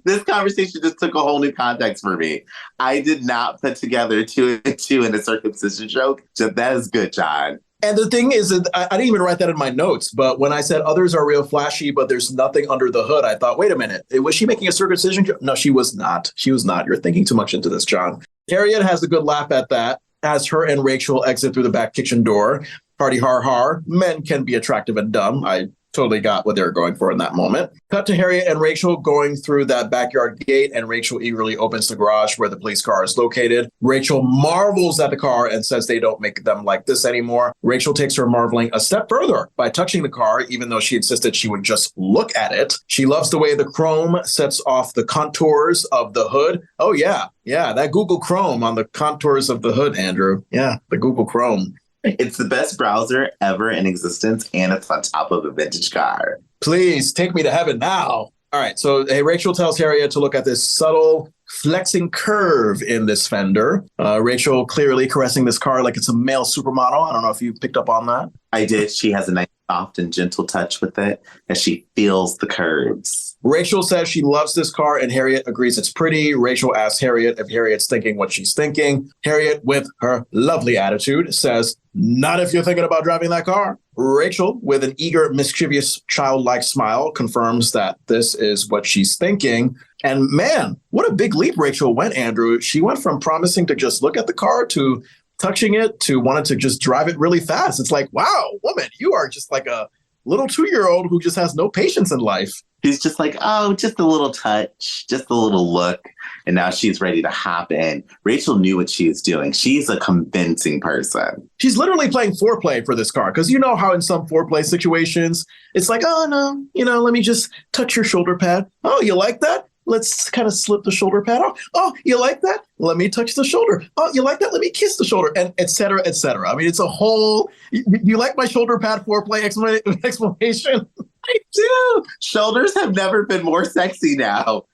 This conversation just took a whole new context for me. I did not put together two and two in a circumcision joke. So that is good, John. And the thing is that I didn't even write that in my notes, but when I said others are real flashy, but there's nothing under the hood, I thought, wait a minute, was she making a circumcision joke? No, she was not. She was not. You're thinking too much into this, John. Harriette has a good laugh at that as her and Rachel exit through the back kitchen door. Party har har. Men can be attractive and dumb. I totally got what they were going for in that moment. Cut to Harriette and Rachel going through that backyard gate, and Rachel eagerly opens the garage where the police car is located. Rachel marvels at the car and says they don't make them like this anymore. Rachel takes her marveling a step further by touching the car, even though she insisted she would just look at it. She loves the way the chrome sets off the contours of the hood. Oh, yeah, that Google Chrome on the contours of the hood, Andrew. Yeah, the Google Chrome. It's the best browser ever in existence, and it's on top of a vintage car. Please take me to heaven now. All right, so Rachel tells Harriette to look at this subtle flexing curve in this fender. Rachel clearly caressing this car like it's a male supermodel. I don't know if you picked up on that. I did. She has a nice, soft and gentle touch with it as she feels the curves. Rachel says she loves this car, and Harriette agrees it's pretty. Rachel asks Harriette if Harriette's thinking what she's thinking. Harriette, with her lovely attitude, says, not if you're thinking about driving that car. Rachel, with an eager, mischievous, childlike smile, confirms that this is what she's thinking. And man, what a big leap Rachel went, Andrew. She went from promising to just look at the car to touching it to wanting to just drive it really fast. It's like, wow, woman, you are just like a little 2-year-old who just has no patience in life. She's just like, oh, just a little touch, just a little look. And now she's ready to hop in. Rachel knew what she was doing. She's a convincing person. She's literally playing foreplay for this car. Because you know how in some foreplay situations, it's like, oh, no, let me just touch your shoulder pad. Oh, you like that? Let's kind of slip the shoulder pad off. Oh, you like that? Let me touch the shoulder. Oh, you like that? Let me kiss the shoulder, and et cetera, et cetera. I mean, it's a whole, you like my shoulder pad foreplay explanation? I do. Shoulders have never been more sexy now.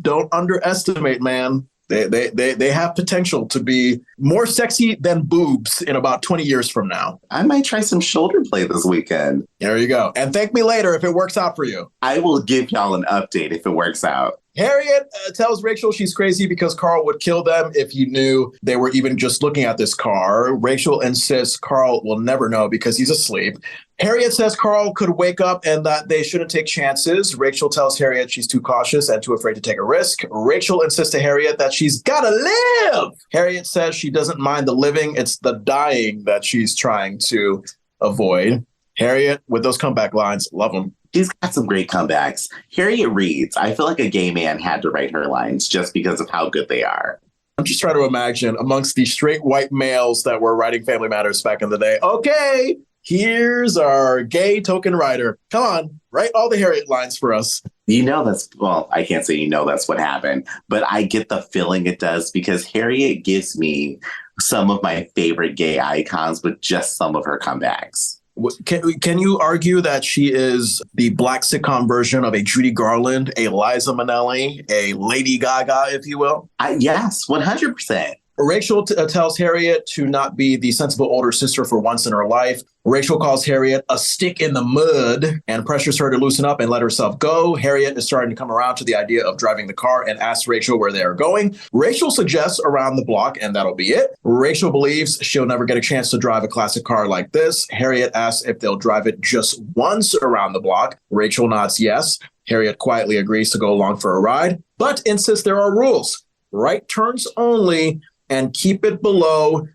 Don't underestimate, man. They have potential to be more sexy than boobs in about 20 years from now. I might try some shoulder play this weekend. There you go. And thank me later if it works out for you. I will give y'all an update if it works out. Harriette tells Rachel she's crazy because Carl would kill them if he knew they were even just looking at this car. Rachel insists Carl will never know because he's asleep. Harriette says Carl could wake up and that they shouldn't take chances. Rachel tells Harriette she's too cautious and too afraid to take a risk. Rachel insists to Harriette that she's gotta live. Harriette says she doesn't mind the living, it's the dying that she's trying to avoid. Harriette, with those comeback lines, love them. She's got some great comebacks. Harriette reads. I feel like a gay man had to write her lines just because of how good they are. I'm just trying to imagine amongst the straight white males that were writing Family Matters back in the day. Okay, here's our gay token writer. Come on, write all the Harriette lines for us. I can't say that's what happened, but I get the feeling it does because Harriette gives me some of my favorite gay icons with just some of her comebacks. Can you argue that she is the black sitcom version of a Judy Garland, a Liza Minnelli, a Lady Gaga, if you will? Yes, 100%. Rachel tells Harriette to not be the sensible older sister for once in her life. Rachel calls Harriette a stick in the mud and pressures her to loosen up and let herself go. Harriette is starting to come around to the idea of driving the car and asks Rachel where they are going. Rachel suggests around the block, and that'll be it. Rachel believes she'll never get a chance to drive a classic car like this. Harriette asks if they'll drive it just once around the block. Rachel nods yes. Harriette quietly agrees to go along for a ride, but insists there are rules. Right turns only, and keep it below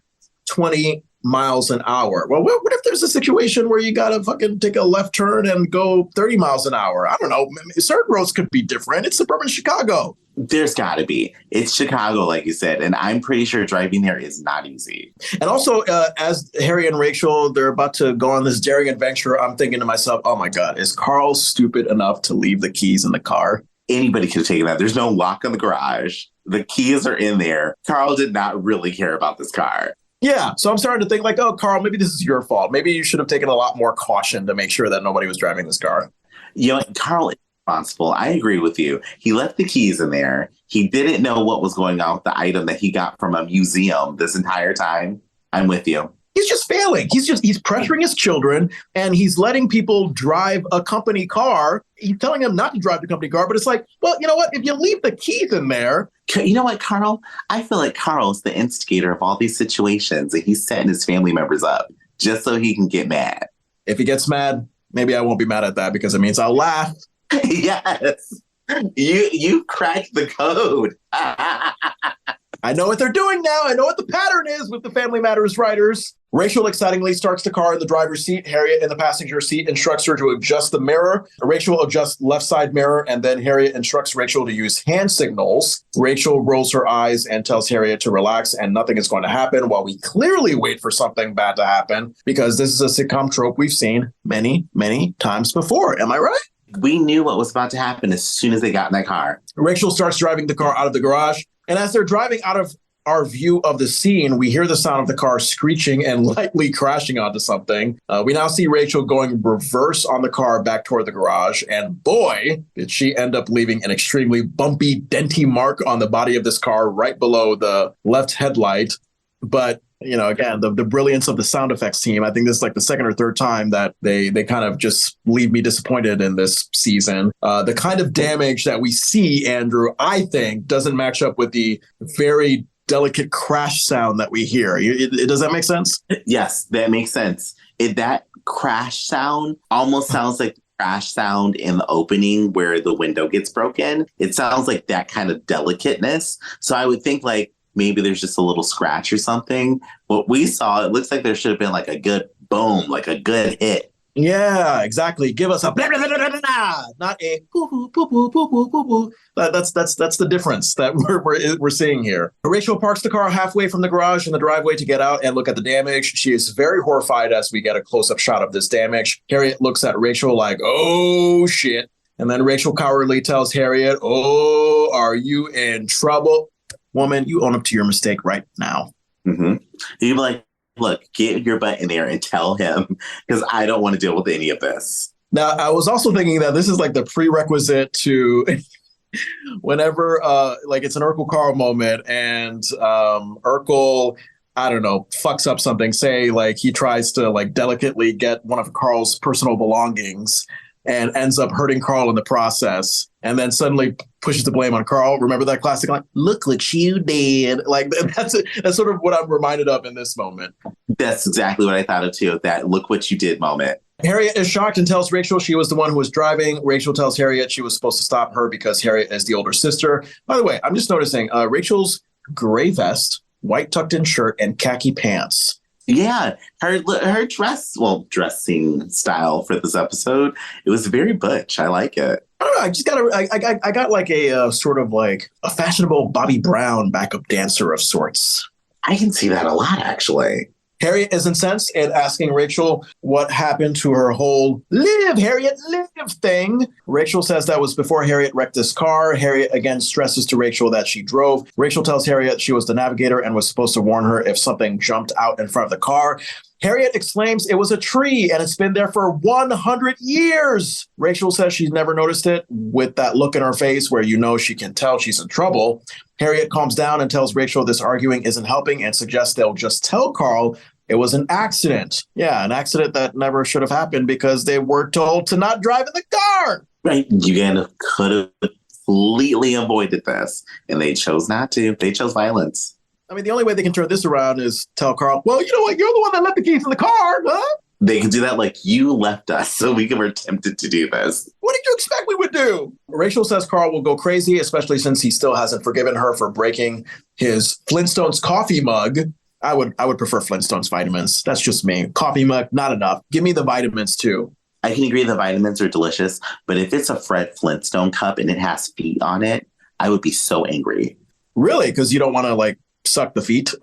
20 miles an hour. Well, what if there's a situation where you got to fucking take a left turn and go 30 miles an hour? I don't know. Certain roads could be different. It's suburban Chicago. There's got to be. It's Chicago, like you said, and I'm pretty sure driving there is not easy. And also, as Harry and Rachel, they're about to go on this daring adventure, I'm thinking to myself, oh my God, is Carl stupid enough to leave the keys in the car? Anybody could have taken that. There's no lock on the garage. The keys are in there. Carl did not really care about this car. Yeah, so I'm starting to think like, oh, Carl, maybe this is your fault. Maybe you should have taken a lot more caution to make sure that nobody was driving this car. You know, Carl is responsible. I agree with you. He left the keys in there. He didn't know what was going on with the item that he got from a museum this entire time. I'm with you. He's just failing. He's pressuring his children, and he's letting people drive a company car. He's telling them not to drive the company car, but it's like, well, you know what? If you leave the keys in there. You know what, Carl? I feel like Carl's the instigator of all these situations, and he's setting his family members up just so he can get mad. If he gets mad, maybe I won't be mad at that because it means I'll laugh. Yes. You cracked the code. I know what they're doing now. I know what the pattern is with the Family Matters writers. Rachel excitingly starts the car in the driver's seat. Harriet in the passenger seat instructs her to adjust the mirror. Rachel adjusts left side mirror, and then Harriet instructs Rachel to use hand signals. Rachel rolls her eyes and tells Harriet to relax and nothing is going to happen while we clearly wait for something bad to happen because this is a sitcom trope we've seen many, many times before. Am I right? We knew what was about to happen as soon as they got in that car. Rachel starts driving the car out of the garage. And as they're driving out of our view of the scene, we hear the sound of the car screeching and lightly crashing onto something. We now see Rachel going reverse on the car back toward the garage. And boy, did she end up leaving an extremely bumpy, denty mark on the body of this car right below the left headlight. But, you know, again, the brilliance of the sound effects team. I think this is like the second or third time that they kind of just leave me disappointed in this season. The kind of damage that we see, Andrew, I think doesn't match up with the very delicate crash sound that we hear. Does that make sense? Yes, that makes sense. That crash sound almost sounds like the crash sound in the opening where the window gets broken. It sounds like that kind of delicateness. So I would think like maybe there's just a little scratch or something. What we saw, it looks like there should have been like a good boom, like a good hit. Yeah, exactly. Give us a blah, blah, blah, blah, blah, blah, not a poo poo poo poo poo poo poo poo. That's the difference that we're seeing here. Rachel parks the car halfway from the garage in the driveway to get out and look at the damage. She is very horrified as we get a close-up shot of this damage. Harriet looks at Rachel like, oh shit. And then Rachel cowardly tells Harriet, oh, are you in trouble? Woman, you own up to your mistake right now. Mm-hmm. You'd be like, look, get your butt in there and tell him because I don't want to deal with any of this. Now, I was also thinking that this is like the prerequisite to whenever like it's an Urkel Carl moment and Urkel, I don't know, fucks up something. Say like he tries to like delicately get one of Carl's personal belongings and ends up hurting Carl in the process, and then suddenly pushes the blame on Carl. Remember that classic line? Look what you did. Like that's sort of what I'm reminded of in this moment. That's exactly what I thought of too. That look what you did moment. Harriet is shocked and tells Rachel she was the one who was driving. Rachel tells Harriet she was supposed to stop her because Harriet is the older sister. By the way, I'm just noticing Rachel's gray vest, white tucked in shirt, and khaki pants. Yeah, her dressing style for this episode, it was very butch. I like it. I don't know. I just got like a sort of like a fashionable Bobby Brown backup dancer of sorts. I can see that a lot, actually. Harriet is incensed and asking Rachel what happened to her whole live, Harriet, live thing. Rachel says that was before Harriet wrecked this car. Harriet again stresses to Rachel that she drove. Rachel tells Harriet she was the navigator and was supposed to warn her if something jumped out in front of the car. Harriet exclaims it was a tree and it's been there for 100 years. Rachel says she's never noticed it with that look in her face where you know she can tell she's in trouble. Harriet calms down and tells Rachel this arguing isn't helping and suggests they'll just tell Carl it was an accident. Yeah, an accident that never should have happened because they were told to not drive in the car. Right. You could have completely avoided this and they chose not to. They chose violence. I mean, the only way they can turn this around is tell Carl, well, you know what? You're the one that left the keys in the car, huh? They can do that like you left us, so we were tempted to do this. What did you expect we would do? Rachel says Carl will go crazy, especially since he still hasn't forgiven her for breaking his Flintstones coffee mug. I would prefer Flintstones vitamins. That's just me. Coffee mug, not enough. Give me the vitamins too. I can agree the vitamins are delicious, but if it's a Fred Flintstone cup and it has feet on it, I would be so angry. Really? Because you don't want to like suck the feet?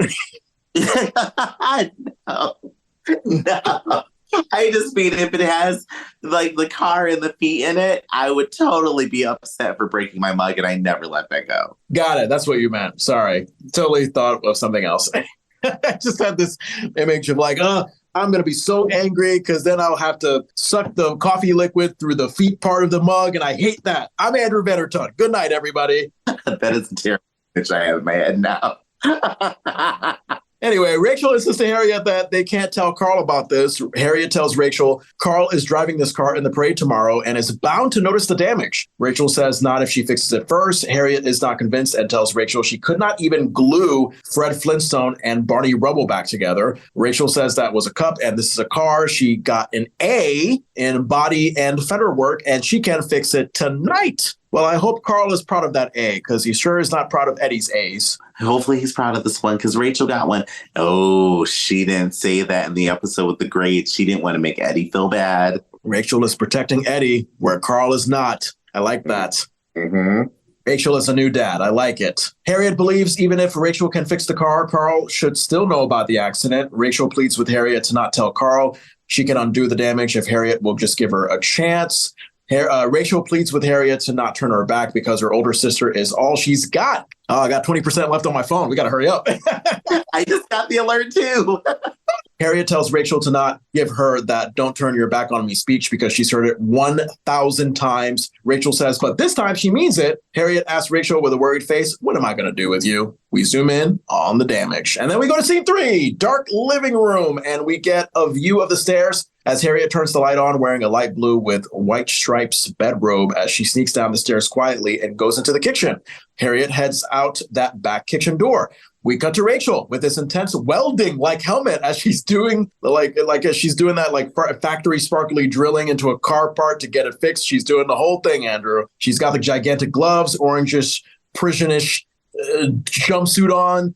No. No. I just mean if it has like the car and the feet in it, I would totally be upset for breaking my mug, and I never let that go. Got it. That's what you meant. Sorry. Totally thought of something else. I just had this image of like, I'm going to be so angry because then I'll have to suck the coffee liquid through the feet part of the mug. And I hate that. I'm Andrew Vennerton. Good night, everybody. That is a terrible image I have in my head now. Anyway, Rachel insists to Harriette that they can't tell Carl about this. Harriette tells Rachel Carl is driving this car in the parade tomorrow and is bound to notice the damage. Rachel says not if she fixes it first. Harriette is not convinced and tells Rachel she could not even glue Fred Flintstone and Barney Rubble back together. Rachel says that was a cup and this is a car. She got an A in body and fender work and she can fix it tonight. Well, I hope Carl is proud of that A because he sure is not proud of Eddie's A's. Hopefully he's proud of this one because Rachel got one. Oh, she didn't say that in the episode with the grades. She didn't want to make Eddie feel bad. Rachel is protecting Eddie where Carl is not. I like that. Mm-hmm. Rachel is a new dad. I like it. Harriette believes even if Rachel can fix the car, Carl should still know about the accident. Rachel pleads with Harriette to not tell Carl. She can undo the damage if Harriette will just give her a chance. Rachel pleads with Harriette to not turn her back because her older sister is all she's got. Oh, I got 20% left on my phone. We got to hurry up. I just got the alert too. Harriette tells Rachel to not give her that "don't turn your back on me" speech because she's heard it 1,000 times. Rachel says, but this time she means it. Harriette asks Rachel with a worried face, what am I going to do with you? We zoom in on the damage. And then we go to scene 3, dark living room, and we get a view of the stairs as Harriette turns the light on wearing a light blue with white stripes bedrobe as she sneaks down the stairs quietly and goes into the kitchen. Harriette heads out that back kitchen door. We cut to Rachel with this intense welding like helmet as she's doing as she's doing that like factory sparkly drilling into a car part to get it fixed. She's doing the whole thing, Andrew. She's got the gigantic gloves, orangish, prisionish jumpsuit on.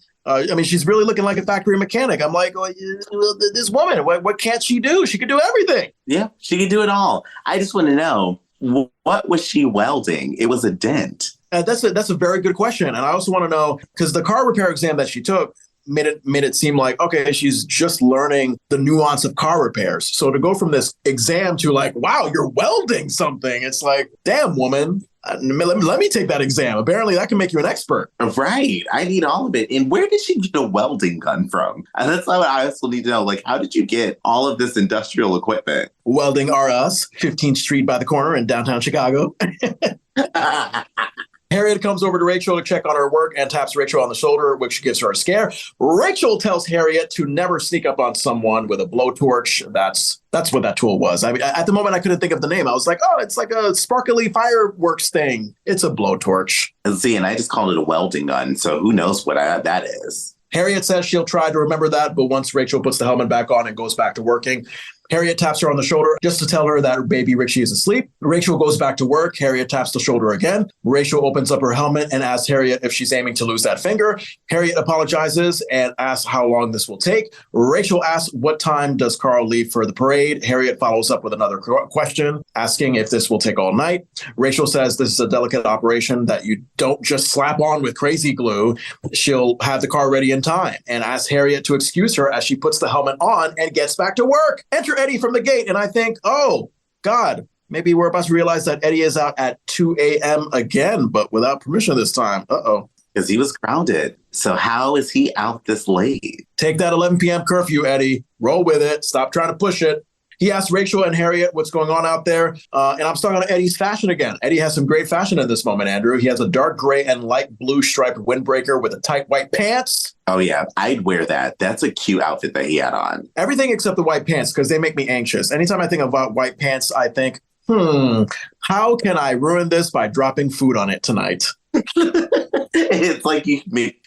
She's really looking like a factory mechanic. I'm like, this woman, what can't she do? She can do everything. Yeah, she can do it all. I just want to know, what was she welding? It was a dent. That's a very good question. And I also want to know, because the car repair exam that she took made it seem like, okay, she's just learning the nuance of car repairs. So to go from this exam to like, wow, you're welding something. It's like, damn, woman. Let me take that exam. Apparently that can make you an expert. Right. I need all of it. And where did she get a welding gun from? And that's what I also need to know. Like, how did you get all of this industrial equipment? Welding R Us, 15th Street by the corner in downtown Chicago. Harriette comes over to Rachel to check on her work and taps Rachel on the shoulder, which gives her a scare. Rachel tells Harriette to never sneak up on someone with a blowtorch. That's what that tool was. I mean, at the moment, I couldn't think of the name. I was like, oh, it's like a sparkly fireworks thing. It's a blowtorch. See, and I just called it a welding gun, so who knows what that is. Harriette says she'll try to remember that, but once Rachel puts the helmet back on and goes back to working, Harriette taps her on the shoulder just to tell her that her baby Richie is asleep. Rachel goes back to work. Harriette taps the shoulder again. Rachel opens up her helmet and asks Harriette if she's aiming to lose that finger. Harriette apologizes and asks how long this will take. Rachel asks what time does Carl leave for the parade. Harriette follows up with another question, asking if this will take all night. Rachel says this is a delicate operation that you don't just slap on with crazy glue. She'll have the car ready in time and asks Harriette to excuse her as she puts the helmet on and gets back to work. Enter Eddie from the gate, and I think, oh, God, maybe we're about to realize that Eddie is out at 2 a.m. again, but without permission this time. Uh-oh. Because he was grounded. So how is he out this late? Take that 11 p.m. curfew, Eddie. Roll with it. Stop trying to push it. He asked Rachel and Harriette what's going on out there. And I'm stuck on Eddie's fashion again. Eddie has some great fashion in this moment, Andrew. He has a dark gray and light blue striped windbreaker with a tight white pants. Oh, yeah. I'd wear that. That's a cute outfit that he had on. Everything except the white pants, because they make me anxious. Anytime I think about white pants, I think, how can I ruin this by dropping food on it tonight? It's like you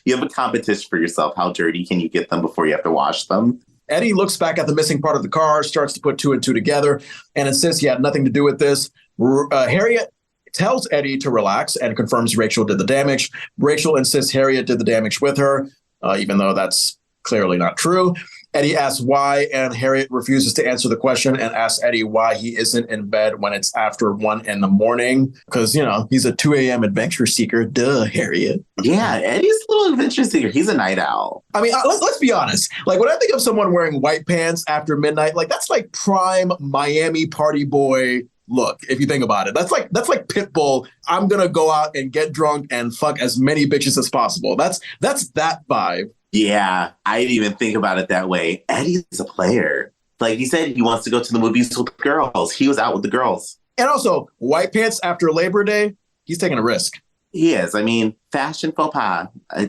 have a competition for yourself. How dirty can you get them before you have to wash them? Eddie looks back at the missing part of the car, starts to put two and two together, and insists he had nothing to do with this. Harriette tells Eddie to relax and confirms Rachel did the damage. Rachel insists Harriette did the damage with her, even though that's clearly not true. Eddie asks why, and Harriette refuses to answer the question and asks Eddie why he isn't in bed when it's after 1 a.m. Because, he's a 2 a.m. adventure seeker. Duh, Harriette. Yeah, Eddie's a little adventure seeker. He's a night owl. I mean, let's be honest. Like, when I think of someone wearing white pants after midnight, like, that's like prime Miami party boy look, if you think about it. That's like Pitbull. I'm going to go out and get drunk and fuck as many bitches as possible. That's that vibe. Yeah, I didn't even think about it that way. Eddie's a player. Like he said, he wants to go to the movies with the girls. He was out with the girls. And also, white pants after Labor Day, he's taking a risk. He is. I mean, fashion faux pas.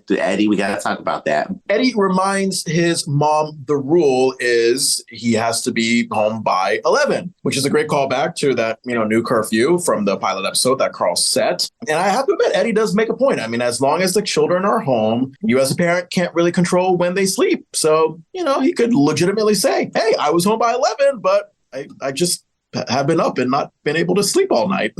Eddie, we got to talk about that. Eddie reminds his mom the rule is he has to be home by 11, which is a great callback to that, new curfew from the pilot episode that Carl set. And I have to admit, Eddie does make a point. I mean, as long as the children are home, you as a parent can't really control when they sleep. So, he could legitimately say, hey, I was home by 11, but I just have been up and not been able to sleep all night.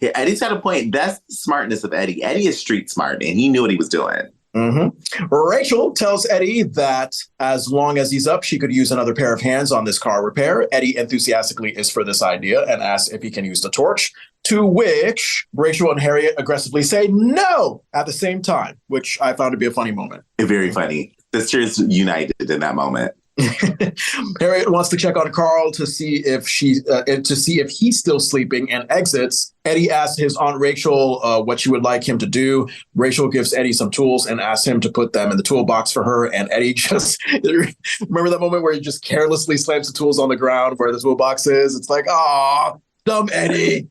Yeah, Eddie's got a point. That's the smartness of Eddie. Eddie is street smart, and he knew what he was doing. Mm-hmm. Rachel tells Eddie that as long as he's up, she could use another pair of hands on this car repair. Eddie enthusiastically is for this idea and asks if he can use the torch, to which Rachel and Harriette aggressively say no at the same time, which I found to be a funny moment. Very funny. Sisters united in that moment. Harriette wants to check on Carl to see if he's still sleeping and exits. Eddie asks his Aunt Rachel what she would like him to do. Rachel gives Eddie some tools and asks him to put them in the toolbox for her. And Eddie just remember that moment where he just carelessly slams the tools on the ground where the toolbox is. It's like, oh, dumb Eddie.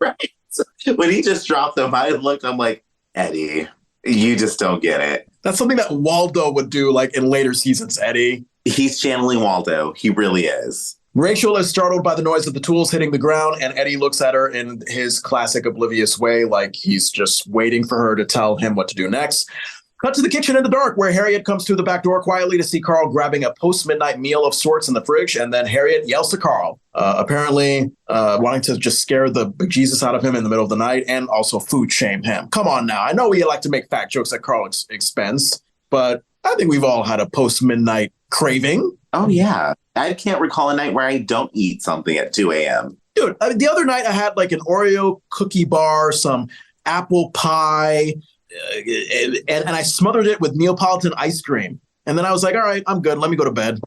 Right. So when he just dropped them, I'm like, Eddie, you just don't get it. That's something that Waldo would do like in later seasons, Eddie. He's channeling Waldo. He really is. Rachel is startled by the noise of the tools hitting the ground, and Eddie looks at her in his classic oblivious way, like he's just waiting for her to tell him what to do next. Cut to the kitchen in the dark, where Harriette comes through the back door quietly to see Carl grabbing a post-midnight meal of sorts in the fridge, and then Harriette yells to Carl, apparently wanting to just scare the bejesus out of him in the middle of the night and also food shame him. Come on now. I know you like to make fat jokes at Carl's expense, but I think we've all had a post-midnight craving. Oh, yeah. I can't recall a night where I don't eat something at 2 a.m. Dude, the other night I had like an Oreo cookie bar, some apple pie, and I smothered it with Neapolitan ice cream. And then I was like, all right, I'm good. Let me go to bed.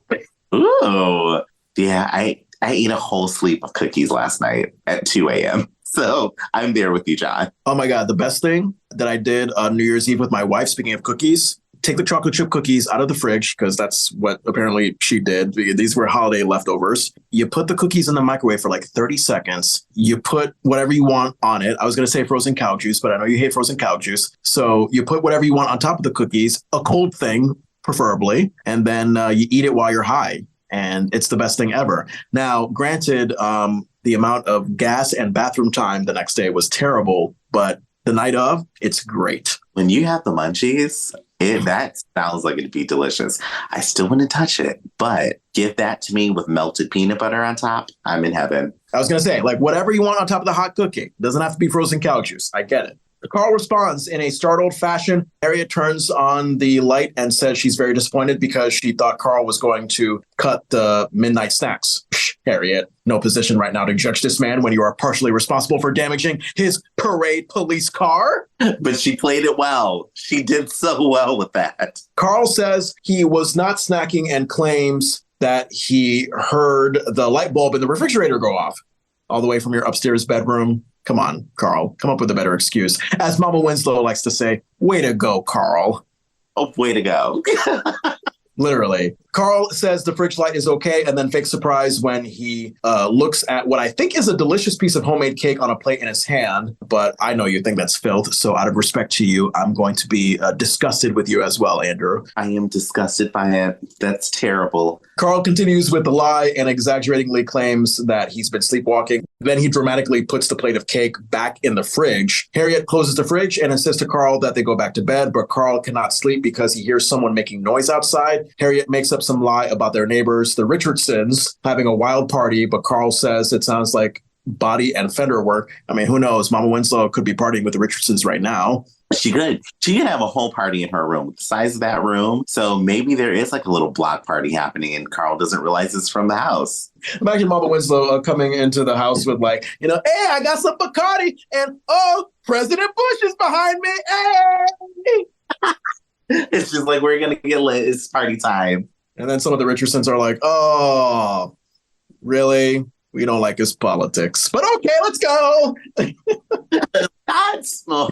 Ooh. Yeah, I ate a whole sleep of cookies last night at 2 a.m. So I'm there with you, John. Oh, my God. The best thing that I did on New Year's Eve with my wife, speaking of cookies, take the chocolate chip cookies out of the fridge, because that's what apparently she did. These were holiday leftovers. You put the cookies in the microwave for like 30 seconds. You put whatever you want on it. I was going to say frozen cow juice, but I know you hate frozen cow juice. So you put whatever you want on top of the cookies, a cold thing, preferably, and then you eat it while you're high. And it's the best thing ever. Now, granted, the amount of gas and bathroom time the next day was terrible, but the night of, it's great. When you have the munchies, that sounds like it'd be delicious. I still wouldn't touch it, but give that to me with melted peanut butter on top. I'm in heaven. I was going to say, like, whatever you want on top of the hot cookie. Doesn't have to be frozen cow juice. I get it. Carl responds in a startled fashion. Harriette turns on the light and says she's very disappointed because she thought Carl was going to cut the midnight snacks. Psh, Harriette, no position right now to judge this man when you are partially responsible for damaging his parade police car. But she played it well. She did so well with that. Carl says he was not snacking and claims that he heard the light bulb in the refrigerator go off all the way from your upstairs bedroom. Come on, Carl. Come up with a better excuse. As Mama Winslow likes to say, way to go, Carl. Oh, way to go. Literally. Carl says the fridge light is okay and then fakes surprise when he looks at what I think is a delicious piece of homemade cake on a plate in his hand. But I know you think that's filth. So out of respect to you, I'm going to be disgusted with you as well, Andrew. I am disgusted by it. That's terrible. Carl continues with the lie and exaggeratingly claims that he's been sleepwalking. Then he dramatically puts the plate of cake back in the fridge. Harriette closes the fridge and insists to Carl that they go back to bed, but Carl cannot sleep because he hears someone making noise outside. Harriette makes up some lie about their neighbors, the Richardsons, having a wild party, but Carl says it sounds like body and fender work. I mean, who knows? Mama Winslow could be partying with the Richardsons right now. She could. She could have a whole party in her room, the size of that room. So maybe there is like a little block party happening and Carl doesn't realize it's from the house. Imagine Mama Winslow coming into the house with like, hey, I got some Bacardi and President Bush is behind me. Hey! It's just like, we're going to get lit. It's party time. And then some of the Richardsons are like, oh, really? We don't like his politics. But okay, let's go.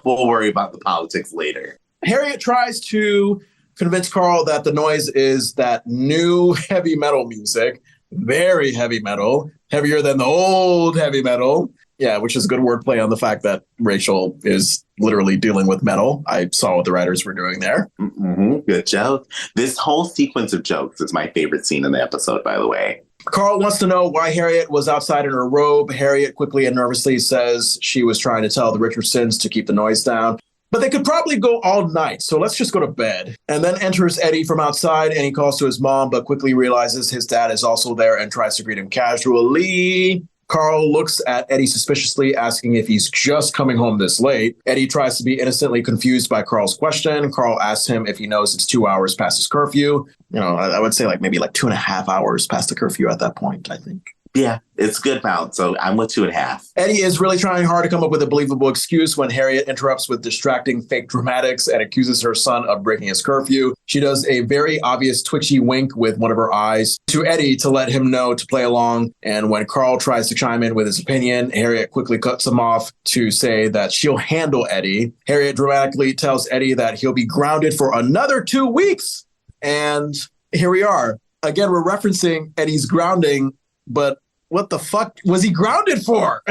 We'll worry about the politics later. Harriette tries to convince Carl that the noise is that new heavy metal music. Very heavy metal. Heavier than the old heavy metal. Yeah, which is good wordplay on the fact that Rachel is literally dealing with metal. I saw what the writers were doing there. Mm-hmm. Good joke. This whole sequence of jokes is my favorite scene in the episode, by the way. Carl wants to know why Harriette was outside in her robe. Harriette quickly and nervously says she was trying to tell the Richardsons to keep the noise down. But they could probably go all night, so let's just go to bed. And then enters Eddie from outside, and he calls to his mom, but quickly realizes his dad is also there and tries to greet him casually. Carl looks at Eddie suspiciously, asking if he's just coming home this late. Eddie tries to be innocently confused by Carl's question. Carl asks him if he knows it's 2 hours past his curfew. I would say maybe 2.5 hours past the curfew at that point, I think. Yeah, it's good amount. So I'm with 2.5. Eddie is really trying hard to come up with a believable excuse when Harriette interrupts with distracting fake dramatics and accuses her son of breaking his curfew. She does a very obvious twitchy wink with one of her eyes to Eddie to let him know to play along. And when Carl tries to chime in with his opinion, Harriette quickly cuts him off to say that she'll handle Eddie. Harriette dramatically tells Eddie that he'll be grounded for another 2 weeks. And here we are. Again, we're referencing Eddie's grounding, but what the fuck was he grounded for?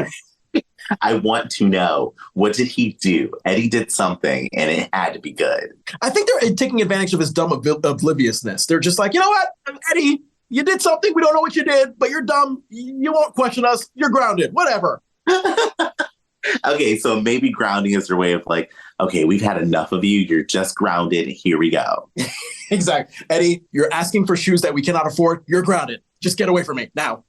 I want to know, what did he do? Eddie did something, and it had to be good. I think they're taking advantage of his dumb obliviousness. They're just like, you know what, Eddie, you did something. We don't know what you did, but you're dumb. You won't question us. You're grounded. Whatever. Okay, so maybe grounding is their way of like, okay, we've had enough of you. You're just grounded. Here we go. Exactly. Eddie, you're asking for shoes that we cannot afford. You're grounded. Just get away from me now.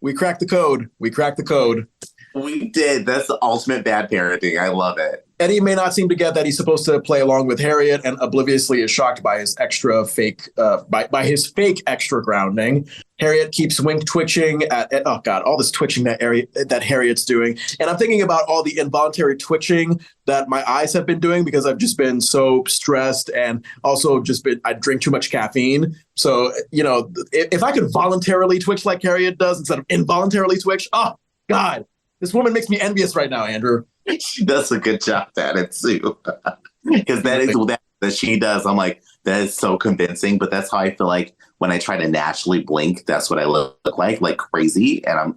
We cracked the code. We cracked the code. We did. That's the ultimate bad parenting. I love it. Eddie may not seem to get that he's supposed to play along with Harriette and obliviously is shocked by his by his fake extra grounding. Harriette keeps wink twitching at oh God, all this twitching that Harriette's doing. And I'm thinking about all the involuntary twitching that my eyes have been doing because I've just been so stressed and also I drink too much caffeine. So, if I could voluntarily twitch like Harriette does instead of involuntarily twitch, oh God, this woman makes me envious right now, Andrew. She does a good job at it too. Because that is that she does. I'm like, that is so convincing. But that's how I feel like when I try to naturally blink, that's what I look like crazy. And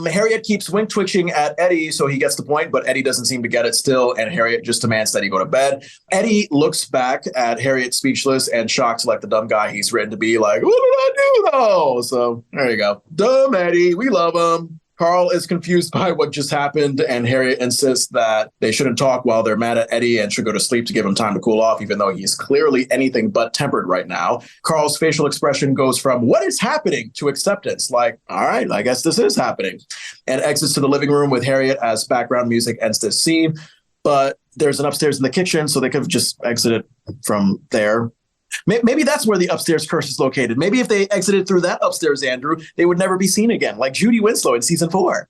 Harriette keeps wink twitching at Eddie, so he gets the point, but Eddie doesn't seem to get it still, and Harriette just demands that he go to bed. Eddie looks back at Harriette speechless and shocked like the dumb guy he's written to be, like, what did I do though? So there you go. Dumb Eddie, we love him. Carl is confused by what just happened, and Harriette insists that they shouldn't talk while they're mad at Eddie and should go to sleep to give him time to cool off, even though he's clearly anything but tempered right now. Carl's facial expression goes from what is happening to acceptance, like, all right, I guess this is happening, and exits to the living room with Harriette as background music ends this scene. But there's an upstairs in the kitchen, so they could have just exited from there. Maybe that's where the upstairs curse is located. Maybe if they exited through that upstairs, Andrew, they would never be seen again, like Judy Winslow in season 4.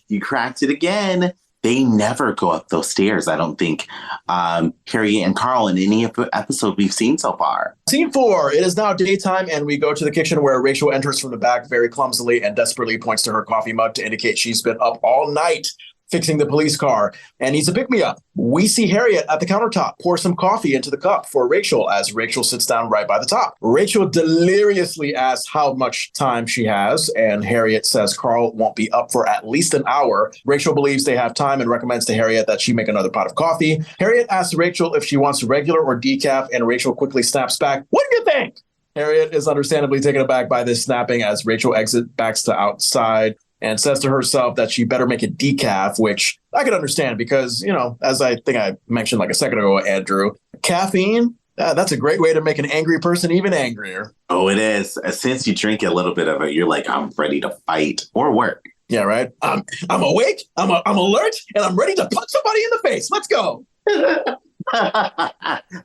You cracked it again. They never go up those stairs, I don't think. Harriette and Carl in any episode we've seen so far. Scene 4. It is now daytime, and we go to the kitchen where Rachel enters from the back very clumsily and desperately points to her coffee mug to indicate she's been up all night fixing the police car and needs a pick-me-up. We see Harriette at the countertop pour some coffee into the cup for Rachel as Rachel sits down right by the top. Rachel deliriously asks how much time she has, and Harriette says Carl won't be up for at least an hour. Rachel believes they have time and recommends to Harriette that she make another pot of coffee. Harriette asks Rachel if she wants regular or decaf, and Rachel quickly snaps back, "What do you think?" Harriette is understandably taken aback by this snapping as Rachel backs to outside and says to herself that she better make it decaf, which I could understand because, as I think I mentioned like a second ago, Andrew, caffeine That's a great way to make an angry person even angrier. Oh, it is. Since you drink a little bit of it, you're like, I'm ready to fight or work. Yeah, right. I'm awake. I'm alert, and I'm ready to punch somebody in the face. Let's go.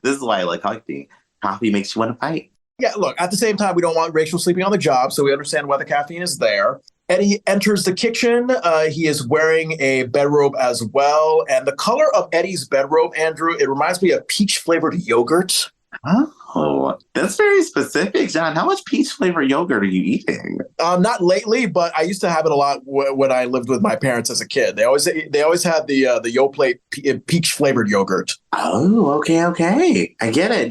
This is why I like coffee. Coffee makes you want to fight. Yeah, look, at the same time, we don't want Rachel sleeping on the job, so we understand why the caffeine is there. Eddie enters the kitchen. He is wearing a bedrobe as well. And the color of Eddie's bedrobe, Andrew, it reminds me of peach-flavored yogurt. Oh, that's very specific, John. How much peach-flavored yogurt are you eating? Not lately, but I used to have it a lot when I lived with my parents as a kid. They always had the Yoplait peach-flavored yogurt. Oh, okay. I get it.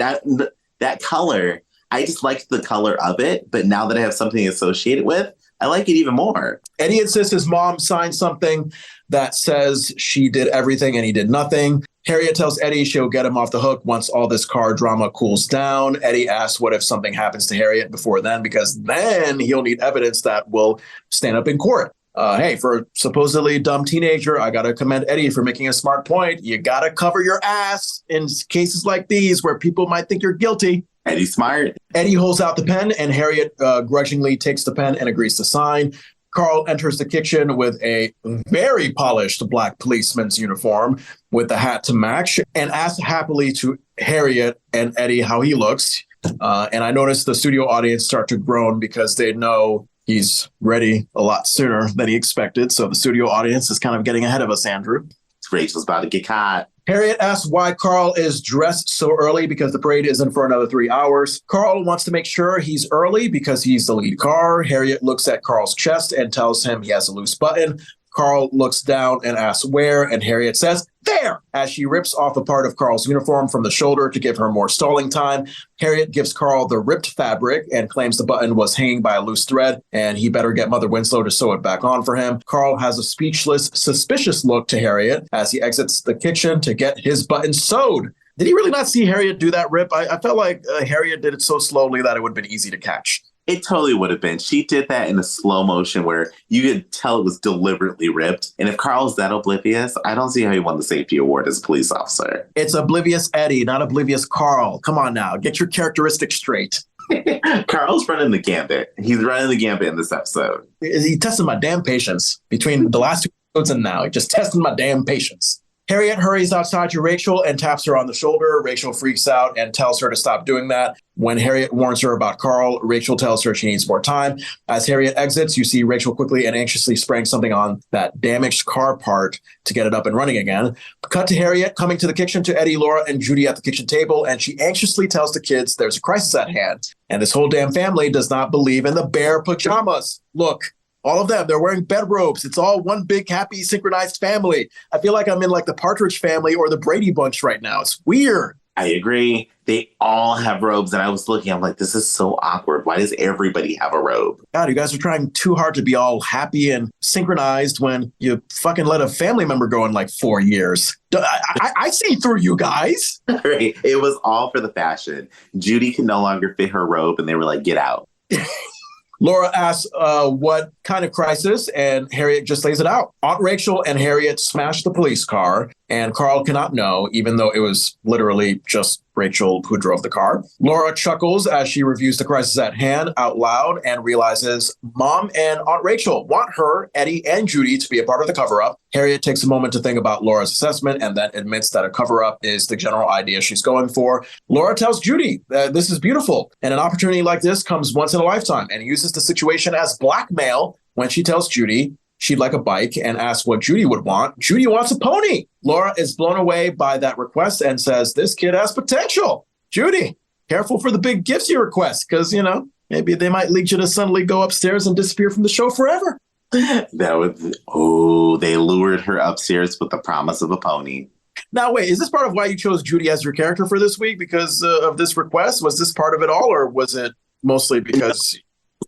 That color, I just liked the color of it, but now that I have something associated with, I like it even more. Eddie insists his mom signed something that says she did everything and he did nothing. Harriette tells Eddie she'll get him off the hook once all this car drama cools down. Eddie asks what if something happens to Harriette before then, because then he'll need evidence that will stand up in court. Hey, for a supposedly dumb teenager, I got to commend Eddie for making a smart point. You got to cover your ass in cases like these where people might think you're guilty. Eddie's smart. Eddie holds out the pen, and Harriette grudgingly takes the pen and agrees to sign. Carl enters the kitchen with a very polished black policeman's uniform with the hat to match and asks happily to Harriette and Eddie how he looks. And I noticed the studio audience start to groan because they know he's ready a lot sooner than he expected. So the studio audience is kind of getting ahead of us, Andrew. Rachel's about to get caught. Harriette asks why Carl is dressed so early because the parade isn't for another 3 hours. Carl wants to make sure he's early because he's the lead car. Harriette looks at Carl's chest and tells him he has a loose button. Carl looks down and asks where, and Harriette says, there, as she rips off a part of Carl's uniform from the shoulder to give her more stalling time. Harriette gives Carl the ripped fabric and claims the button was hanging by a loose thread, and he better get Mother Winslow to sew it back on for him. Carl has a speechless, suspicious look to Harriette as he exits the kitchen to get his button sewed. Did he really not see Harriette do that rip? I felt like Harriette did it so slowly that it would have been easy to catch. It totally would have been. She did that in a slow motion where you could tell it was deliberately ripped. And if Carl's that oblivious, I don't see how he won the safety award as a police officer. It's oblivious Eddie, not oblivious Carl. Come on now, get your characteristics straight. Carl's running the gambit. He's running the gambit in this episode. He tested my damn patience between the last 2 episodes and now. He just tested my damn patience. Harriette hurries outside to Rachel and taps her on the shoulder. Rachel freaks out and tells her to stop doing that. When Harriette warns her about Carl, Rachel tells her she needs more time. As Harriette exits, you see Rachel quickly and anxiously spraying something on that damaged car part to get it up and running again. Cut to Harriette coming to the kitchen to Eddie, Laura, and Judy at the kitchen table, and she anxiously tells the kids there's a crisis at hand. And this whole damn family does not believe in the bear pajamas. Look. All of them, they're wearing bedrobes. It's all one big, happy, synchronized family. I feel like I'm in like the Partridge Family or the Brady Bunch right now. It's weird. I agree. They all have robes. And I was looking, I'm like, this is so awkward. Why does everybody have a robe? God, you guys are trying too hard to be all happy and synchronized when you fucking let a family member go in like 4 years. I see through you guys. Right. It was all for the fashion. Judy could no longer fit her robe and they were like, get out. Laura asks what kind of crisis, and Harriette just lays it out. Aunt Rachel and Harriette smash the police car, and Carl cannot know, even though it was literally just Rachel who drove the car. Laura chuckles as she reviews the crisis at hand out loud and realizes Mom and Aunt Rachel want her, Eddie, and Judy to be a part of the cover-up. Harriette takes a moment to think about Laura's assessment and then admits that a cover-up is the general idea she's going for. Laura tells Judy that this is beautiful, and an opportunity like this comes once in a lifetime, and uses the situation as blackmail when she tells Judy she'd like a bike and asks what Judy would want. Judy wants a pony. Laura is blown away by that request and says, this kid has potential. Judy, careful for the big gifts you request, because, you know, maybe they might lead you to suddenly go upstairs and disappear from the show forever. They lured her upstairs with the promise of a pony. Now, wait, is this part of why you chose Judy as your character for this week? Because of this request? Was this part of it all, or was it mostly because...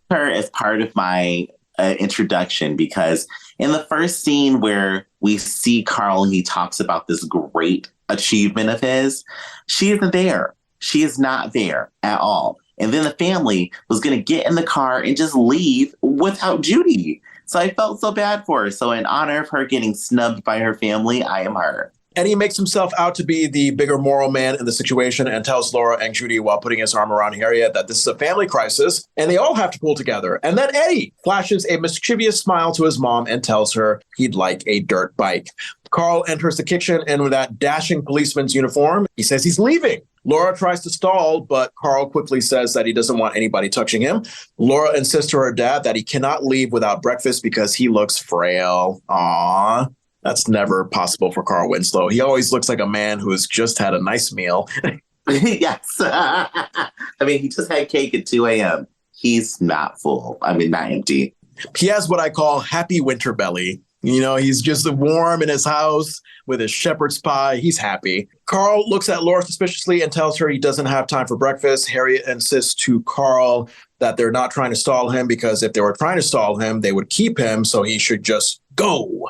Her as part of my introduction, because in the first scene where we see Carl and he talks about this great achievement of his, she isn't there. She is not there at all. And then the family was going to get in the car and just leave without Judy. So I felt so bad for her. So in honor of her getting snubbed by her family, I am her. Eddie makes himself out to be the bigger moral man in the situation and tells Laura and Judy while putting his arm around Harriette that this is a family crisis and they all have to pull together. And then Eddie flashes a mischievous smile to his mom and tells her he'd like a dirt bike. Carl enters the kitchen and with that dashing policeman's uniform, he says he's leaving. Laura tries to stall, but Carl quickly says that he doesn't want anybody touching him. Laura insists to her dad that he cannot leave without breakfast because he looks frail. Aww. That's never possible for Carl Winslow. He always looks like a man who has just had a nice meal. Yes. I mean, he just had cake at 2 a.m. He's not full. I mean, not empty. He has what I call happy winter belly. You know, he's just warm in his house with his shepherd's pie. He's happy. Carl looks at Laura suspiciously and tells her he doesn't have time for breakfast. Harriet insists to Carl that they're not trying to stall him because if they were trying to stall him, they would keep him, so he should just go.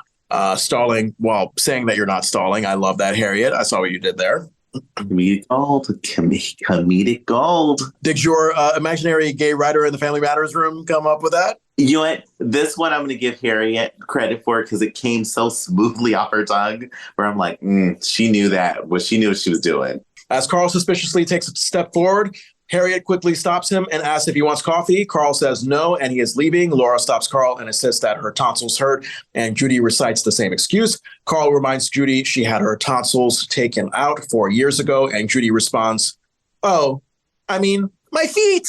Stalling while saying that you're not stalling. I love that, Harriet. I saw what you did there. Comedic gold. Comedic gold. Did your imaginary gay writer in the Family Matters room come up with that? You know what? This one I'm going to give Harriet credit for because it came so smoothly off her tongue where I'm like, she knew that. Well, she knew what she was doing. As Carl suspiciously takes a step forward, Harriet quickly stops him and asks if he wants coffee. Carl says no, and he is leaving. Laura stops Carl and insists that her tonsils hurt, and Judy recites the same excuse. Carl reminds Judy she had her tonsils taken out 4 years ago, and Judy responds, oh, I mean, my feet.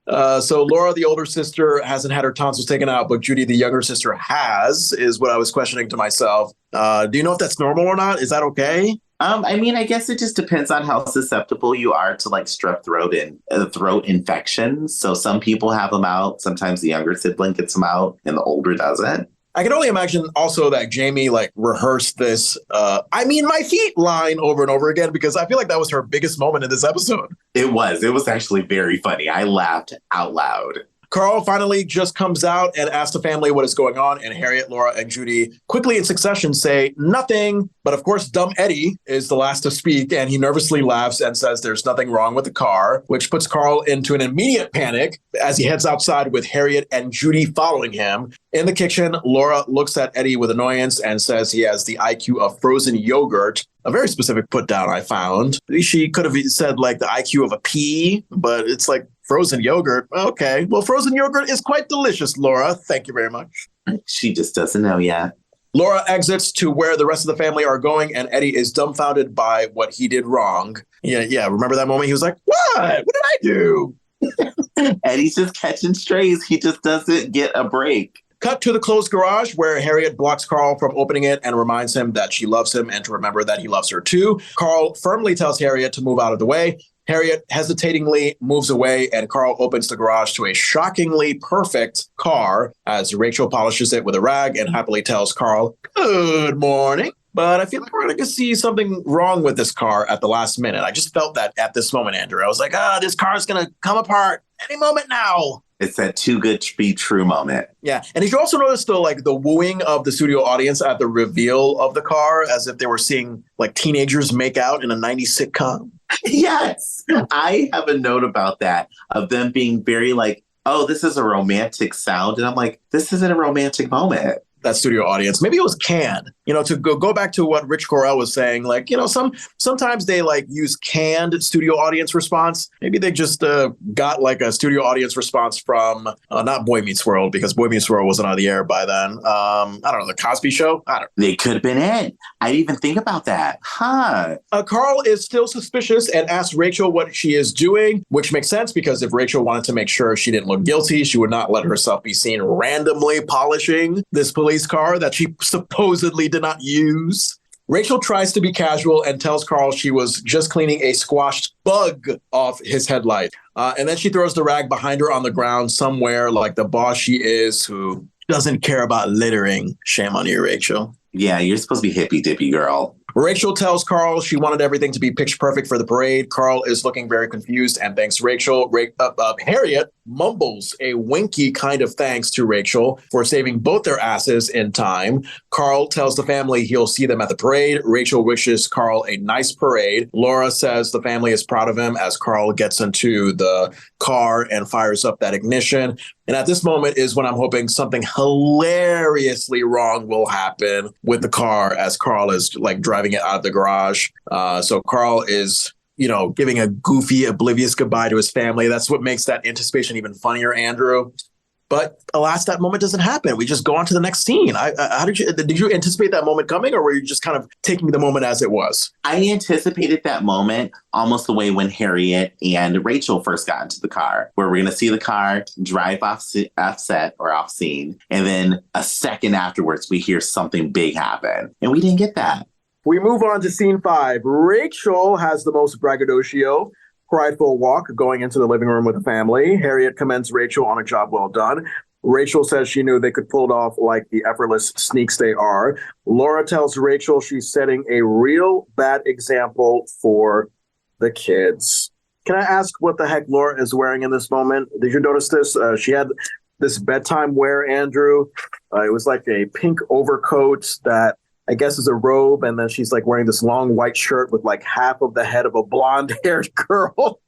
So Laura, the older sister, hasn't had her tonsils taken out, but Judy, the younger sister, has, is what I was questioning to myself. Do you know if that's normal or not? Is that okay? I mean, I guess it just depends on how susceptible you are to like strep throat and throat infections. So some people have them out. Sometimes the younger sibling gets them out and the older doesn't. I can only imagine also that Jamie like rehearsed this, I mean, my feet line over and over again, because I feel like that was her biggest moment in this episode. It was actually very funny. I laughed out loud. Carl finally just comes out and asks the family what is going on, and Harriet, Laura, and Judy quickly in succession say nothing. But of course, dumb Eddie is the last to speak, and he nervously laughs and says there's nothing wrong with the car, which puts Carl into an immediate panic as he heads outside with Harriet and Judy following him. In the kitchen, Laura looks at Eddie with annoyance and says he has the IQ of frozen yogurt. A very specific put down, I found. She could have said like the IQ of a pea, but it's like frozen yogurt. Okay. Well, frozen yogurt is quite delicious, Laura. Thank you very much. She just doesn't know yet. Laura exits to where the rest of the family are going, and Eddie is dumbfounded by what he did wrong. Yeah. Remember that moment? He was like, what? What did I do? Eddie's just catching strays. He just doesn't get a break. Cut to the closed garage where Harriet blocks Carl from opening it and reminds him that she loves him and to remember that he loves her too. Carl firmly tells Harriet to move out of the way. Harriet hesitatingly moves away, and Carl opens the garage to a shockingly perfect car as Rachel polishes it with a rag and happily tells Carl, good morning. But I feel like we're going to see something wrong with this car at the last minute. I just felt that at this moment, Andrew. I was like, this car is going to come apart any moment now. It's that too good to be true moment. Yeah. And did you also notice the wooing of the studio audience at the reveal of the car, as if they were seeing like teenagers make out in a 90s sitcom? Yes. I have a note about that, of them being very like, oh, this is a romantic sound. And I'm like, this isn't a romantic moment. That studio audience. Maybe it was canned, to go back to what Rich Correll was saying, like, sometimes they like use canned studio audience response. Maybe they just got like a studio audience response from not Boy Meets World, because Boy Meets World wasn't on the air by then. I don't know, the Cosby Show. They could have been it. I didn't even think about that. Huh. Carl is still suspicious and asks Rachel what she is doing, which makes sense because if Rachel wanted to make sure she didn't look guilty, she would not let herself be seen randomly polishing this police car that she supposedly did not use. Rachel tries to be casual and tells Carl she was just cleaning a squashed bug off his headlight. And then she throws the rag behind her on the ground somewhere like the boss she is, who doesn't care about littering. Shame on you, Rachel. Yeah, you're supposed to be hippy dippy, girl. Rachel tells Carl she wanted everything to be pitch perfect for the parade. Carl is looking very confused and thanks Rachel. Harriet mumbles a winky kind of thanks to Rachel for saving both their asses in time. Carl tells the family he'll see them at the parade. Rachel wishes Carl a nice parade. Laura says the family is proud of him as Carl gets into the car and fires up that ignition. And at this moment is when I'm hoping something hilariously wrong will happen with the car as Carl is like driving it out of the garage. So Carl is, giving a goofy, oblivious goodbye to his family. That's what makes that anticipation even funnier, Andrew. But alas, that moment doesn't happen. We just go on to the next scene. How did you anticipate that moment coming, or were you just kind of taking the moment as it was? I anticipated that moment almost the way when Harriet and Rachel first got into the car, where we're going to see the car drive off set or off scene. And then a second afterwards, we hear something big happen. And we didn't get that. We move on to scene 5. Rachel has the most braggadocio, prideful walk going into the living room with the family. Harriet commends Rachel on a job well done. Rachel says she knew they could pull it off like the effortless sneaks they are. Laura tells Rachel she's setting a real bad example for the kids. Can I ask what the heck Laura is wearing in this moment? Did you notice this? She had this bedtime wear, Andrew. It was like a pink overcoat that I guess is a robe, and then she's like wearing this long white shirt with like half of the head of a blonde-haired girl.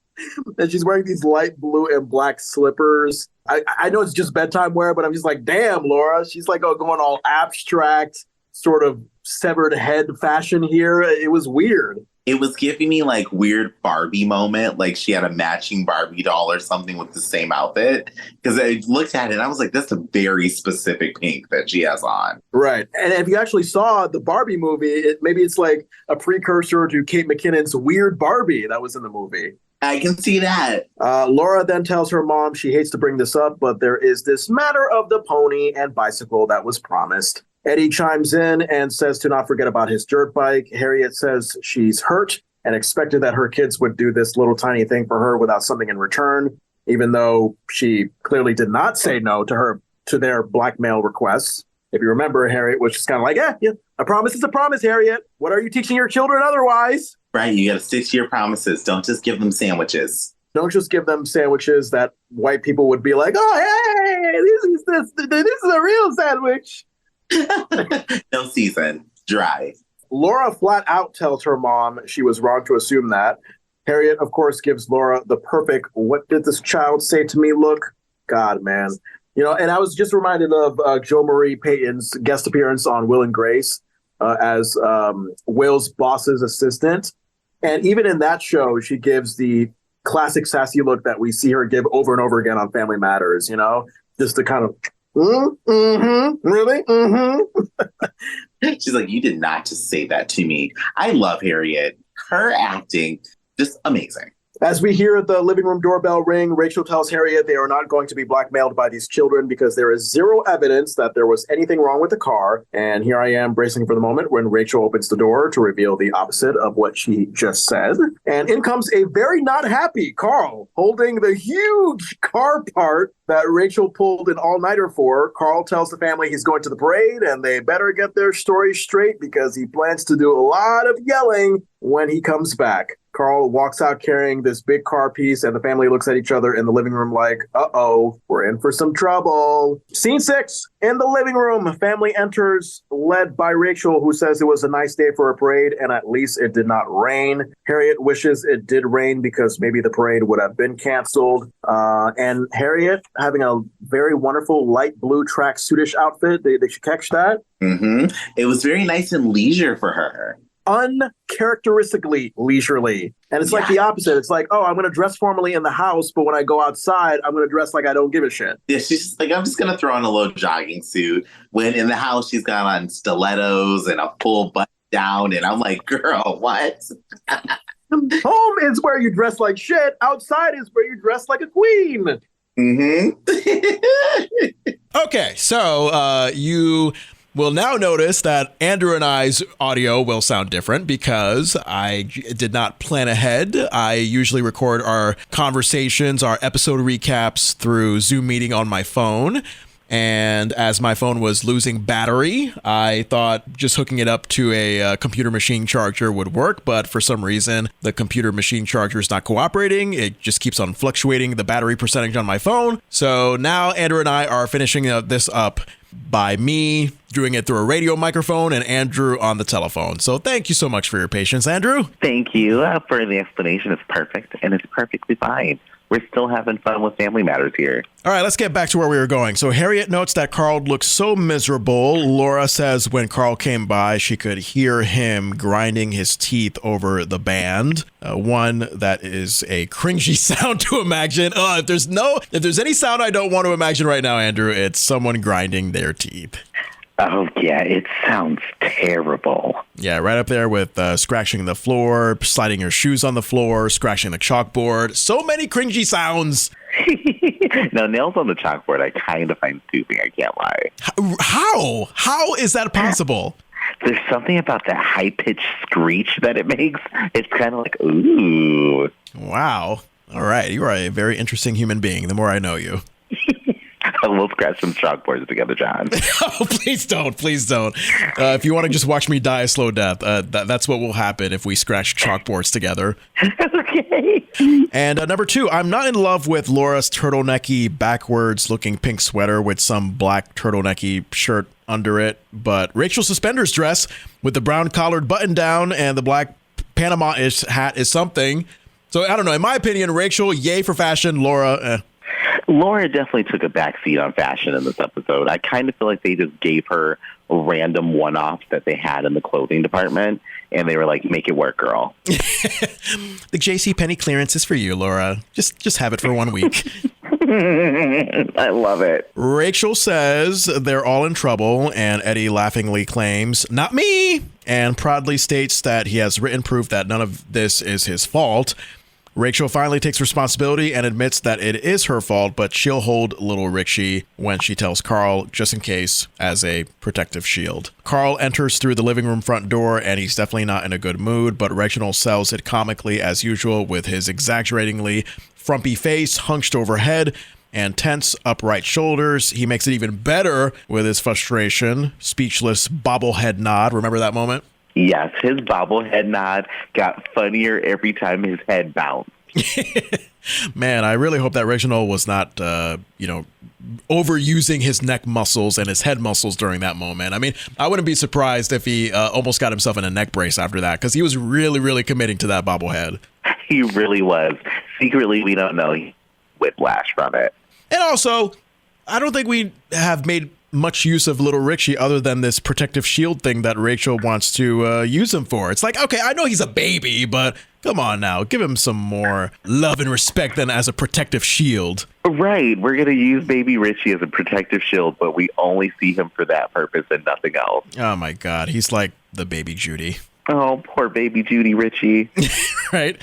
And she's wearing these light blue and black slippers. I know it's just bedtime wear, but I'm just like, damn, Laura. She's like going all abstract, sort of severed head fashion here. It was weird. It was giving me like weird Barbie moment, like she had a matching Barbie doll or something with the same outfit. Because I looked at it and I was like, that's a very specific pink that she has on. Right. And if you actually saw the Barbie movie, maybe it's like a precursor to Kate McKinnon's Weird Barbie that was in the movie. I can see that. Laura then tells her mom she hates to bring this up, but there is this matter of the pony and bicycle that was promised. Eddie chimes in and says to not forget about his dirt bike. Harriet says she's hurt and expected that her kids would do this little tiny thing for her without something in return, even though she clearly did not say no to their blackmail requests. If you remember, Harriet was just kind of like, yeah, a promise is a promise, Harriet. What are you teaching your children otherwise? Right, you got to stick to your promises. Don't just give them sandwiches. Don't just give them sandwiches that white people would be like, oh, hey, this is a real sandwich. No season. Dry. Laura flat out tells her mom she was wrong to assume that. Harriet, of course, gives Laura the perfect, what did this child say to me look? God, man. And I was just reminded of Jo Marie Payton's guest appearance on Will and Grace as Will's boss's assistant. And even in that show, she gives the classic sassy look that we see her give over and over again on Family Matters, just to kind of, really? She's like, you did not just say that to me. I love Harriet. Her acting, just amazing. As we hear the living room doorbell ring, Rachel tells Harriet they are not going to be blackmailed by these children because there is zero evidence that there was anything wrong with the car. And here I am bracing for the moment when Rachel opens the door to reveal the opposite of what she just said. And in comes a very not happy Carl holding the huge car part that Rachel pulled an all-nighter for. Carl tells the family he's going to the parade and they better get their story straight because he plans to do a lot of yelling when he comes back. Carl walks out carrying this big car piece, and the family looks at each other in the living room like, uh-oh, we're in for some trouble. Scene 6, in the living room, family enters, led by Rachel, who says it was a nice day for a parade, and at least it did not rain. Harriet wishes it did rain because maybe the parade would have been canceled. And Harriet, having a very wonderful light blue tracksuitish outfit, did you catch that? Mm-hmm. It was very nice and leisure for her. Uncharacteristically leisurely. And it's like the opposite. It's like, oh, I'm going to dress formally in the house, but when I go outside, I'm going to dress like I don't give a shit. Yeah, she's just like, I'm just going to throw on a little jogging suit. When in the house, she's got on stilettos and a full button down. And I'm like, girl, what? Home is where you dress like shit. Outside is where you dress like a queen. Mm-hmm. Okay, so you will now notice that Andrew and I's audio will sound different because I did not plan ahead. I usually record our conversations, our episode recaps through Zoom meeting on my phone. And as my phone was losing battery, I thought just hooking it up to a computer machine charger would work. But for some reason, the computer machine charger is not cooperating. It just keeps on fluctuating the battery percentage on my phone. So now Andrew and I are finishing this up by me doing it through a radio microphone and Andrew on the telephone. So thank you so much for your patience, Andrew. Thank you for the explanation. It's perfect, and it's perfectly fine. We're still having fun with family matters here. All right, let's get back to where we were going. So Harriette notes that Carl looks so miserable. Laura says when Carl came by, she could hear him grinding his teeth over the band. One that is a cringy sound to imagine. If there's any sound I don't want to imagine right now, Andrew, it's someone grinding their teeth. Oh, yeah, it sounds terrible. Yeah, right up there with scratching the floor, sliding your shoes on the floor, scratching the chalkboard. So many cringy sounds. No, nails on the chalkboard, I kind of find soothing, I can't lie. How? How is that possible? There's something about that high-pitched screech that it makes. It's kind of like, ooh. Wow. All right, you are a very interesting human being, the more I know you. We'll scratch some chalkboards together, John. Oh, please don't. Please don't. If you want to just watch me die a slow death, that's what will happen if we scratch chalkboards together. Okay. And number 2, I'm not in love with Laura's turtlenecky, backwards-looking pink sweater with some black turtlenecky shirt under it, but Rachel's suspenders dress with the brown collared button down and the black Panama-ish hat is something. So, I don't know. In my opinion, Rachel, yay for fashion. Laura, Laura definitely took a backseat on fashion in this episode. I kind of feel like they just gave her a random one-off that they had in the clothing department, and they were like, make it work, girl. The JCPenney clearance is for you, Laura. Just have it for 1 week. I love it. Rachel says they're all in trouble, and Eddie laughingly claims, not me, and proudly states that he has written proof that none of this is his fault. Rachel finally takes responsibility and admits that it is her fault, but she'll hold little Richie when she tells Carl, just in case, as a protective shield. Carl enters through the living room front door, and he's definitely not in a good mood, but Reginald sells it comically as usual with his exaggeratingly frumpy face hunched overhead and tense upright shoulders. He makes it even better with his frustration, speechless bobblehead nod. Remember that moment? Yes, his bobblehead nod got funnier every time his head bounced. Man, I really hope that Reginald was not, overusing his neck muscles and his head muscles during that moment. I mean, I wouldn't be surprised if he almost got himself in a neck brace after that, because he was really, really committing to that bobblehead. He really was. Secretly, we don't know. He whiplash from it. And also, I don't think we have made much use of little Richie other than this protective shield thing that Rachel wants to use him for. It's like, okay, I know he's a baby, but come on now, give him some more love and respect than as a protective shield. Right, we're going to use baby Richie as a protective shield, but we only see him for that purpose and nothing else. Oh my God, he's like the baby Judy. Oh, poor baby Judy Richie. Right?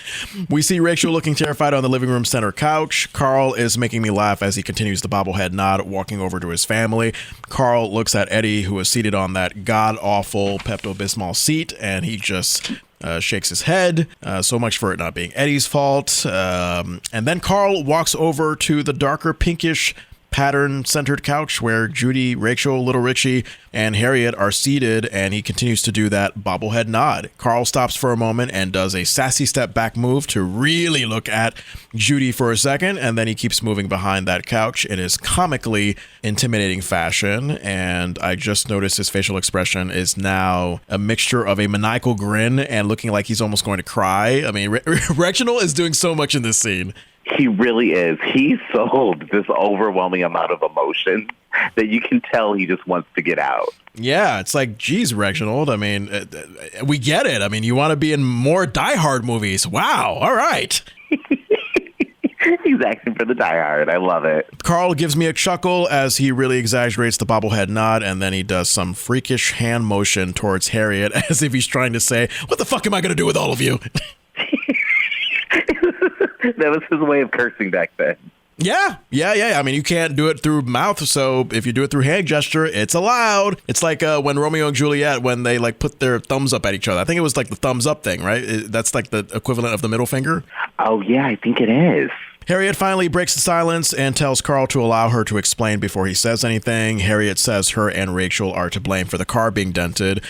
We see Rachel looking terrified on the living room center couch. Carl is making me laugh as he continues the bobblehead nod, walking over to his family. Carl looks at Eddie, who is seated on that god-awful Pepto-Bismol seat, and he just shakes his head. So much for it not being Eddie's fault. And then Carl walks over to the darker pinkish pattern-centered couch where Judy, Rachel, little Richie, and Harriette are seated, and he continues to do that bobblehead nod. Carl stops for a moment and does a sassy step back move to really look at Judy for a second, and then he keeps moving behind that couch in his comically intimidating fashion, and I just noticed his facial expression is now a mixture of a maniacal grin and looking like he's almost going to cry. I mean, Reginald is doing so much in this scene. He really is. He sold this overwhelming amount of emotion that you can tell he just wants to get out. Yeah, it's like, geez, Reginald. I mean, we get it. I mean, you want to be in more Die Hard movies. Wow. All right. He's acting for the Die Hard. I love it. Carl gives me a chuckle as he really exaggerates the bobblehead nod, and then he does some freakish hand motion towards Harriette as if he's trying to say, what the fuck am I going to do with all of you? That was his way of cursing back then. Yeah. I mean, you can't do it through mouth, so if you do it through hand gesture, it's allowed. It's like when Romeo and Juliet, when they like put their thumbs up at each other. I think it was like the thumbs up thing, right? That's like the equivalent of the middle finger. Oh, yeah, I think it is. Harriette finally breaks the silence and tells Carl to allow her to explain before he says anything. Harriette says her and Rachel are to blame for the car being dented,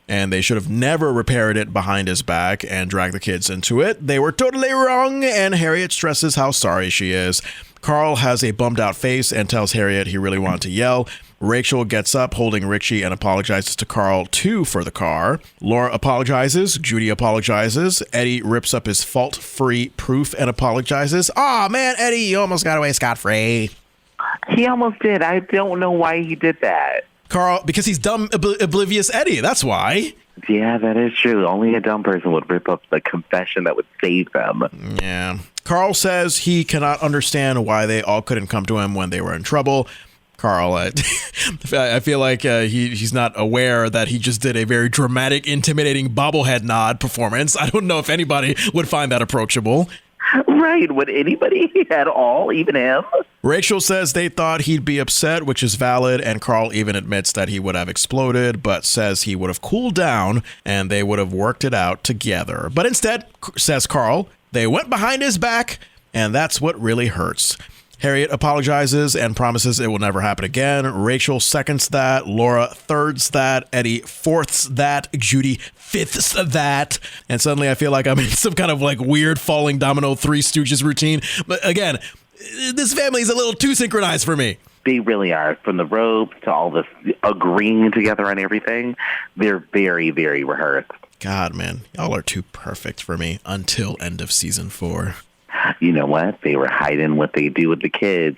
and they should have never repaired it behind his back and dragged the kids into it. They were totally wrong, and Harriette stresses how sorry she is. Carl has a bummed out face and tells Harriette he really wanted to yell. Rachel gets up holding Richie and apologizes to Carl too for the car. Laura apologizes. Judy apologizes. Eddie rips up his fault-free proof and apologizes. Aw, man, Eddie, you almost got away scot-free. He almost did. I don't know why he did that. Carl, because he's dumb, oblivious Eddie. That's why. Yeah, that is true. Only a dumb person would rip up the confession that would save them. Yeah. Carl says he cannot understand why they all couldn't come to him when they were in trouble. Carl, I feel like he's not aware that he just did a very dramatic, intimidating bobblehead nod performance. I don't know if anybody would find that approachable. Right. Would anybody at all, even him? Rachel says they thought he'd be upset, which is valid, and Carl even admits that he would have exploded, but says he would have cooled down and they would have worked it out together. But instead, says Carl, they went behind his back, and that's what really hurts. Harriette apologizes and promises it will never happen again. Rachel seconds that. Laura thirds that. Eddie fourths that. Judy fifths that. And suddenly I feel like I'm in some kind of like weird falling domino Three Stooges routine. But again, this family is a little too synchronized for me. They really are. From the ropes to all this agreeing together on everything, they're very, very rehearsed. God, man, y'all are too perfect for me until end of season 4. You know what? They were hiding what they do with the kids,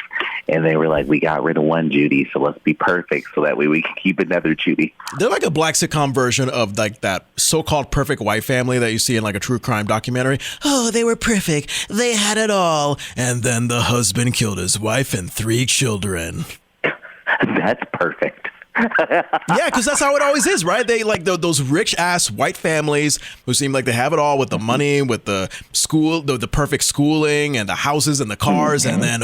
and they were like, we got rid of one Judy, so let's be perfect so that way we can keep another Judy. They're like a black sitcom version of like that so-called perfect white family that you see in like a true crime documentary. Oh, they were perfect. They had it all. And then the husband killed his wife and 3 children. That's perfect. Yeah, because that's how it always is, right? They like those rich-ass white families who seem like they have it all with the money, with the school, the perfect schooling, and the houses and the cars, and then,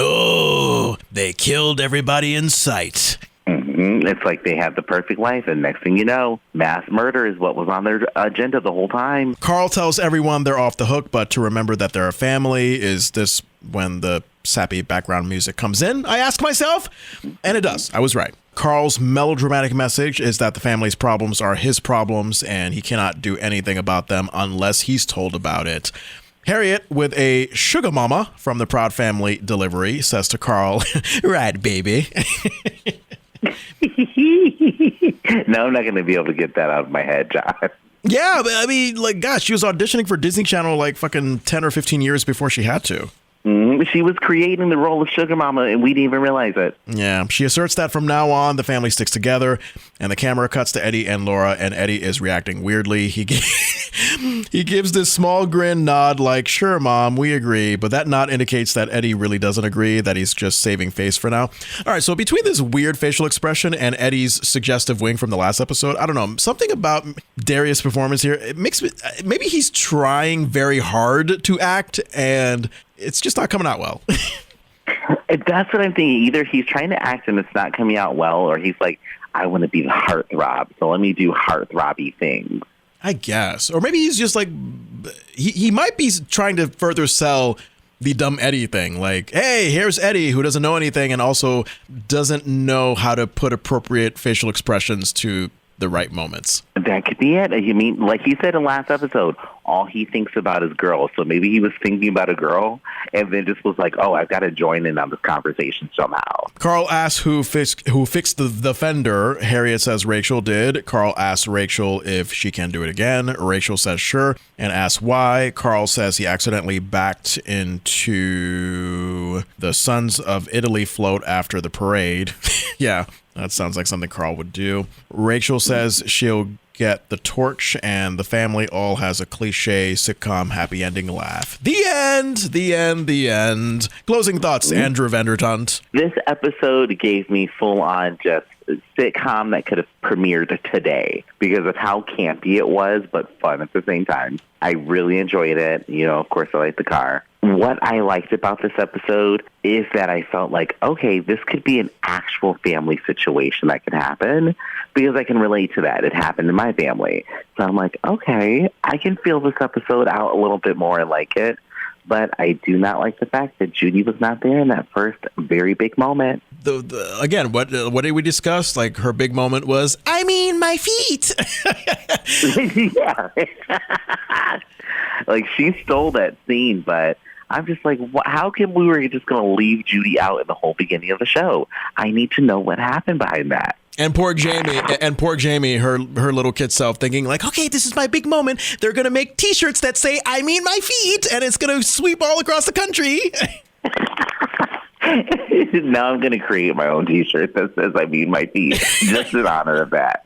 they killed everybody in sight. Mm-hmm. It's like they have the perfect life, and next thing you know, mass murder is what was on their agenda the whole time. Carl tells everyone they're off the hook, but to remember that they're a family. Is this when the sappy background music comes in? I ask myself, and it does. I was right. Carl's melodramatic message is that the family's problems are his problems, and he cannot do anything about them unless he's told about it. Harriette, with a sugar mama from the Proud Family delivery, says to Carl, right, baby. No, I'm not going to be able to get that out of my head, John. Yeah, but I mean, like, gosh, she was auditioning for Disney Channel like fucking 10 or 15 years before she had to. She was creating the role of Sugar Mama, and we didn't even realize it. Yeah, she asserts that from now on, the family sticks together, and the camera cuts to Eddie and Laura, and Eddie is reacting weirdly. He gives this small grin nod like, sure, Mom, we agree, but that nod indicates that Eddie really doesn't agree, that he's just saving face for now. All right, so between this weird facial expression and Eddie's suggestive wink from the last episode, I don't know, something about Darius' performance here, it makes me, maybe he's trying very hard to act, and it's just not coming out well. That's what I'm thinking. Either he's trying to act and it's not coming out well, or he's like, I want to be the heartthrob, so let me do heartthrobby things. I guess. Or maybe he's just like, he might be trying to further sell the dumb Eddie thing. Like, hey, here's Eddie who doesn't know anything and also doesn't know how to put appropriate facial expressions to the right moments. That could be it. You mean, like he said in last episode, all he thinks about is girls. So maybe he was thinking about a girl and then just was like, oh, I've got to join in on this conversation somehow. Carl asks who fixed the fender. Harriette says Rachel did. Carl asks Rachel if she can do it again. Rachel says sure and asks why. Carl says he accidentally backed into the Sons of Italy float after the parade. Yeah, that sounds like something Carl would do. Rachel says she'll get the torch, and the family all has a cliche sitcom happy ending laugh. The end, the end, the end. Closing thoughts, Andrew Vandertunt. This episode gave me full-on just sitcom that could have premiered today because of how campy it was, but fun at the same time. I really enjoyed it. You know, of course, I like the car. What I liked about this episode is that I felt like, okay, this could be an actual family situation that could happen because I can relate to that. It happened in my family. So I'm like, okay, I can feel this episode out a little bit more and like it. but I do not like the fact that Judy was not there in that first very big moment. Again, what did we discuss? Like, her big moment was, I mean, my feet. Yeah. Like, she stole that scene, but I'm just like, how come we were just going to leave Judy out in the whole beginning of the show? I need to know what happened behind that. And poor Jamie, her little kid self thinking like, okay, this is my big moment. They're going to make T-shirts that say, I mean my feet, and it's going to sweep all across the country. Now I'm going to create my own T-shirt that says, I mean my feet, just in honor of that.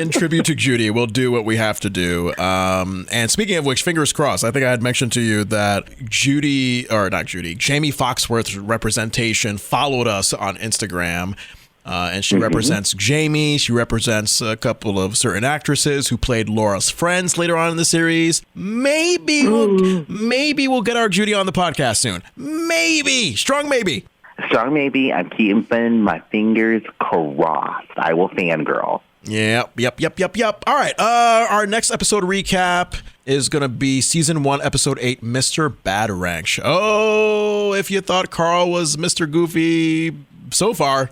In tribute to Judy, we'll do what we have to do. And speaking of which, fingers crossed, I think I had mentioned to you that Jamie Foxworth's representation followed us on Instagram. And she represents Jamie. She represents a couple of certain actresses who played Laura's friends later on in the series. Maybe we'll get our Judy on the podcast soon. Maybe. Strong maybe. Strong maybe. I'm keeping my fingers crossed. I will fangirl. Yep. All right. Our next episode recap is going to be season 1, episode 8, Mr. Bad Ranch. Oh, if you thought Carl was Mr. Goofy so far,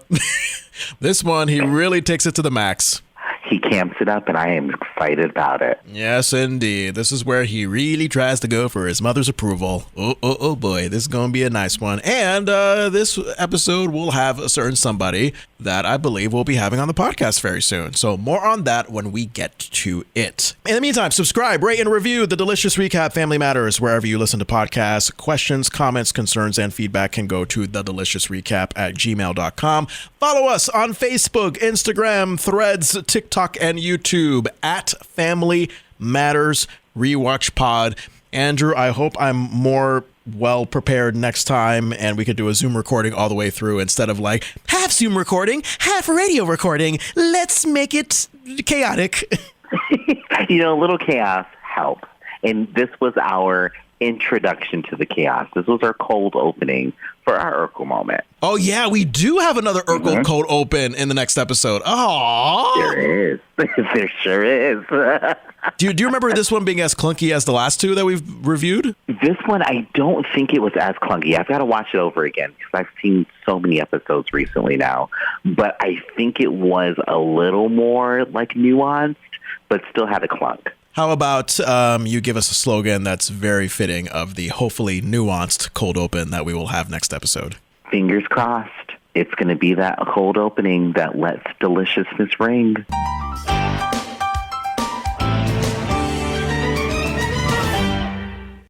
this one, he really takes it to the max. He camps it up, and I am excited about it. Yes, indeed. This is where he really tries to go for his mother's approval. Oh boy, this is going to be a nice one. And this episode will have a certain somebody that I believe we'll be having on the podcast very soon. So more on that when we get to it. In the meantime, subscribe, rate, and review The Delicious Recap Family Matters wherever you listen to podcasts. Questions, comments, concerns, and feedback can go to thedeliciousrecap@gmail.com. Follow us on Facebook, Instagram, Threads, TikTok, and YouTube at Family Matters Rewatch Pod. Andrew, I hope I'm more well prepared next time and we could do a Zoom recording all the way through instead of like half Zoom recording, half radio recording. Let's make it chaotic. A little chaos helps. And this was our introduction to the chaos. This was our cold opening for our Urkel moment. Oh, yeah, we do have another Urkel cold open in the next episode. Oh, there is. There sure is. Do you remember this one being as clunky as the last two that we've reviewed? This one, I don't think it was as clunky. I've got to watch it over again because I've seen so many episodes recently now. But I think it was a little more like nuanced, but still had a clunk. How about you give us a slogan that's very fitting of the hopefully nuanced cold open that we will have next episode? Fingers crossed. It's going to be that cold opening that lets deliciousness ring.